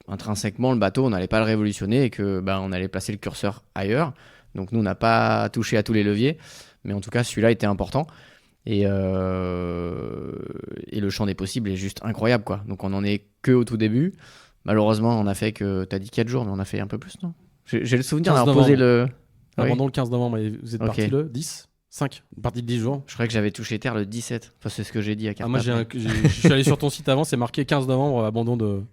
intrinsèquement, le bateau, on n'allait pas le révolutionner, et on allait placer le curseur ailleurs. Donc nous, on n'a pas touché à tous les leviers, mais en tout cas, celui-là était important. Et le champ des possibles est juste incroyable, quoi. Donc on n'en est que au tout début. Malheureusement, on a fait que, t'as dit 4 jours, mais on a fait un peu plus, non ? J'ai le souvenir 15 d'avoir posé novembre. le. Oui. Abandon le 15 novembre, et vous êtes Ok. parti le 10 5 Parti de 10 jours. Je croyais que j'avais touché terre le 17. Enfin, c'est ce que j'ai dit à Carpap. Moi, je suis allé sur ton site avant, c'est marqué 15 novembre, abandon de.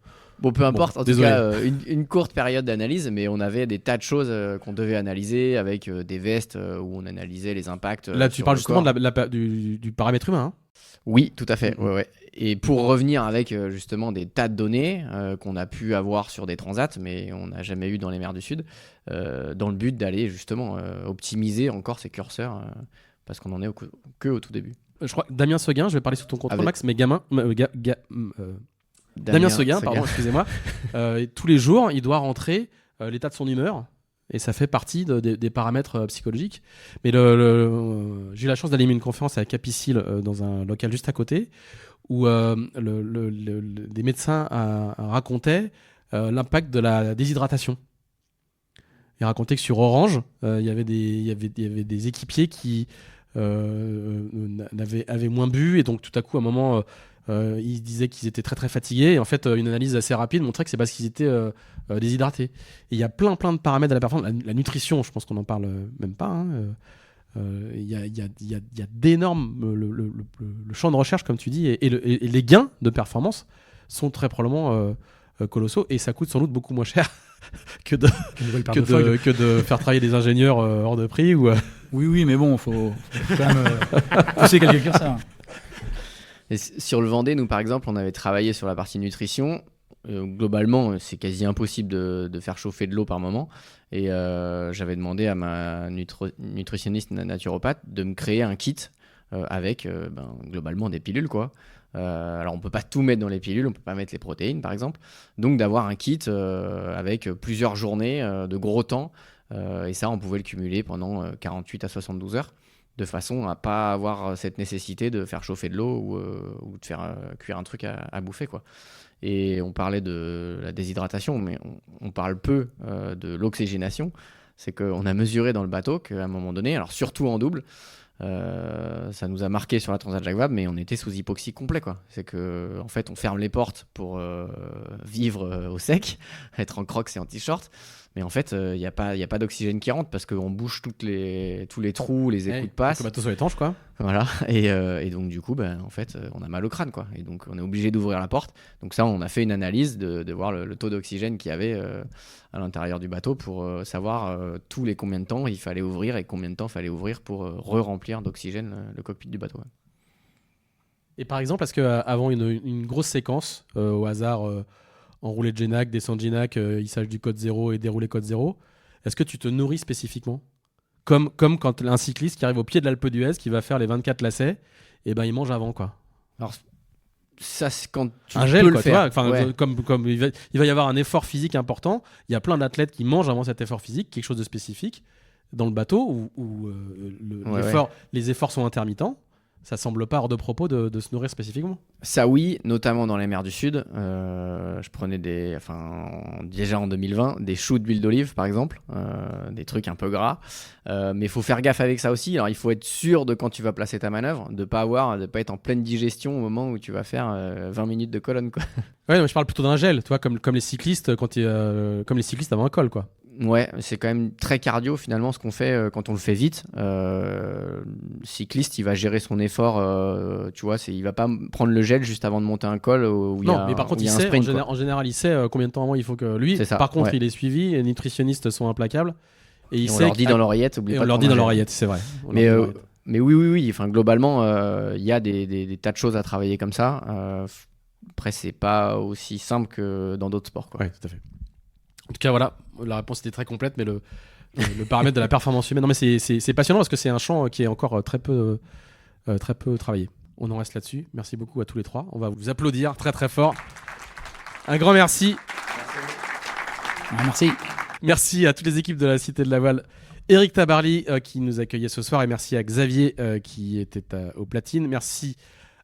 Bon, peu importe. En désolé. tout cas, une courte période d'analyse, mais on avait des tas de choses qu'on devait analyser avec des vestes où on analysait les impacts. Là, tu sur parles le justement corps. du paramètre humain. Hein. Oui, tout à fait. Ouais. Et pour revenir avec justement des tas de données qu'on a pu avoir sur des transats, mais on n'a jamais eu dans les mers du Sud, dans le but d'aller justement optimiser encore ces curseurs, parce qu'on en est que au tout début. Je crois Damien Seguin, je vais parler sous ton contrôle, Avec- Max, mais Damien Seguin, pardon, excusez-moi. Tous les jours, il doit rentrer l'état de son humeur. Et ça fait partie des paramètres psychologiques. Mais j'ai eu la chance d'aller à une conférence à Capicile dans un local juste à côté où des médecins racontaient l'impact de la déshydratation. Ils racontaient que sur Orange, il y avait des équipiers qui avaient moins bu et donc tout à coup à un moment ils disaient qu'ils étaient très très fatigués et en fait une analyse assez rapide montrait que c'est parce qu'ils étaient déshydratés. Et il y a plein de paramètres de la performance. La nutrition, je pense qu'on n'en parle même pas. Hein. Il y a d'énormes le champ de recherche comme tu dis et les gains de performance sont très probablement colossaux et ça coûte sans doute beaucoup moins cher que de faire travailler des ingénieurs hors de prix ou Oui, mais bon, faut quand même pousser quelques curseurs. Et sur le Vendée, nous par exemple, on avait travaillé sur la partie nutrition. Globalement, c'est quasi impossible de faire chauffer de l'eau par moment. Et j'avais demandé à ma nutritionniste naturopathe de me créer un kit avec globalement des pilules, quoi. Alors on peut pas tout mettre dans les pilules, on peut pas mettre les protéines par exemple. Donc d'avoir un kit avec plusieurs journées de gros temps. Et ça, on pouvait le cumuler pendant 48 à 72 heures. De façon à pas avoir cette nécessité de faire chauffer de l'eau ou de faire cuire un truc à bouffer, quoi. Et on parlait de la déshydratation, mais on parle peu de l'oxygénation. C'est qu'on a mesuré dans le bateau qu'à un moment donné, alors surtout en double, ça nous a marqué sur la Transat Jacques Vabre, mais on était sous hypoxie complet, quoi. C'est que en fait, on ferme les portes pour vivre au sec, être en crocs et en t-shirt. Mais en fait, il n'y a pas d'oxygène qui rentre parce qu'on bouche tous les trous, les écouts de passe. Le bateau soit étanche, quoi. Voilà. Et donc, du coup, en fait, on a mal au crâne, quoi. Et donc, on est obligé d'ouvrir la porte. Donc, ça, on a fait une analyse de voir le taux d'oxygène qu'il y avait à l'intérieur du bateau pour savoir tous les combien de temps il fallait ouvrir et combien de temps il fallait ouvrir pour re-remplir d'oxygène le cockpit du bateau. Ouais. Et par exemple, est-ce qu'avant une grosse séquence, au hasard, enroulé de Génac, descente de Génac, hissage du code 0 et déroulé code 0, est-ce que tu te nourris spécifiquement comme quand un cycliste qui arrive au pied de l'Alpe d'Huez, qui va faire les 24 lacets, et ben il mange avant, quoi. Alors, ça, c'est quand tu un gel, peux quoi, le faire. Tu vois, Ouais. comme il va y avoir un effort physique important, il y a plein d'athlètes qui mangent avant cet effort physique, quelque chose de spécifique, dans le bateau où les efforts sont intermittents. Ça semble pas hors de propos de se nourrir spécifiquement. Ça oui, notamment dans les mers du Sud. Je prenais déjà en 2020, des choux d'huile d'olive par exemple, des trucs un peu gras. Mais il faut faire gaffe avec ça aussi. Alors il faut être sûr de quand tu vas placer ta manœuvre, de pas être en pleine digestion au moment où tu vas faire 20 minutes de colonne, quoi. Ouais, mais je parle plutôt d'un gel, tu vois, comme les cyclistes comme les cyclistes avant un col, quoi. Ouais, c'est quand même très cardio finalement ce qu'on fait quand on le fait vite. Le cycliste, il va gérer son effort, tu vois, il va pas prendre le gel juste avant de monter un col où il y a mais par contre, où il il y a un sait, sprint, en général, il sait combien de temps avant il faut que lui. C'est ça, Par contre, ouais. il est suivi, les nutritionnistes sont implacables. Et on leur dit dans l'oreillette, oublie Et pas on de leur dit prendre dans un gel. l'oreillette, c'est vrai. Mais oui. Enfin, globalement, il y a des tas de choses à travailler comme ça. Après, c'est pas aussi simple que dans d'autres sports, quoi. Ouais, tout à fait. En tout cas, voilà, la réponse était très complète, mais le paramètre de la performance humaine, non, mais c'est passionnant parce que c'est un champ qui est encore très peu travaillé. On en reste là-dessus. Merci beaucoup à tous les trois. On va vous applaudir très très fort. Un grand merci. Merci. Merci à toutes les équipes de la Cité de la Voile. Eric Tabarly qui nous accueillait ce soir et merci à Xavier qui était aux platines. Merci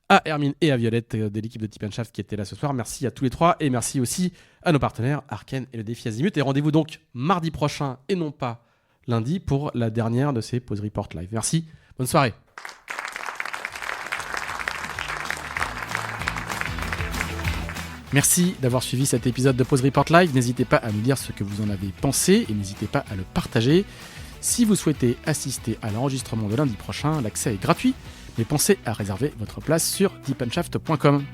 à Hermine et à Violette de l'équipe de Tip & Shaft qui étaient là ce soir. Merci à tous les trois et merci aussi à nos partenaires Arken et le Défi Azimut. Et rendez-vous donc mardi prochain et non pas lundi pour la dernière de ces Pause Report Live. Merci, bonne soirée. Merci d'avoir suivi cet épisode de Pause Report Live. N'hésitez pas à nous dire ce que vous en avez pensé et n'hésitez pas à le partager. Si vous souhaitez assister à l'enregistrement de lundi prochain, l'accès est gratuit, mais pensez à réserver votre place sur deepandshaft.com.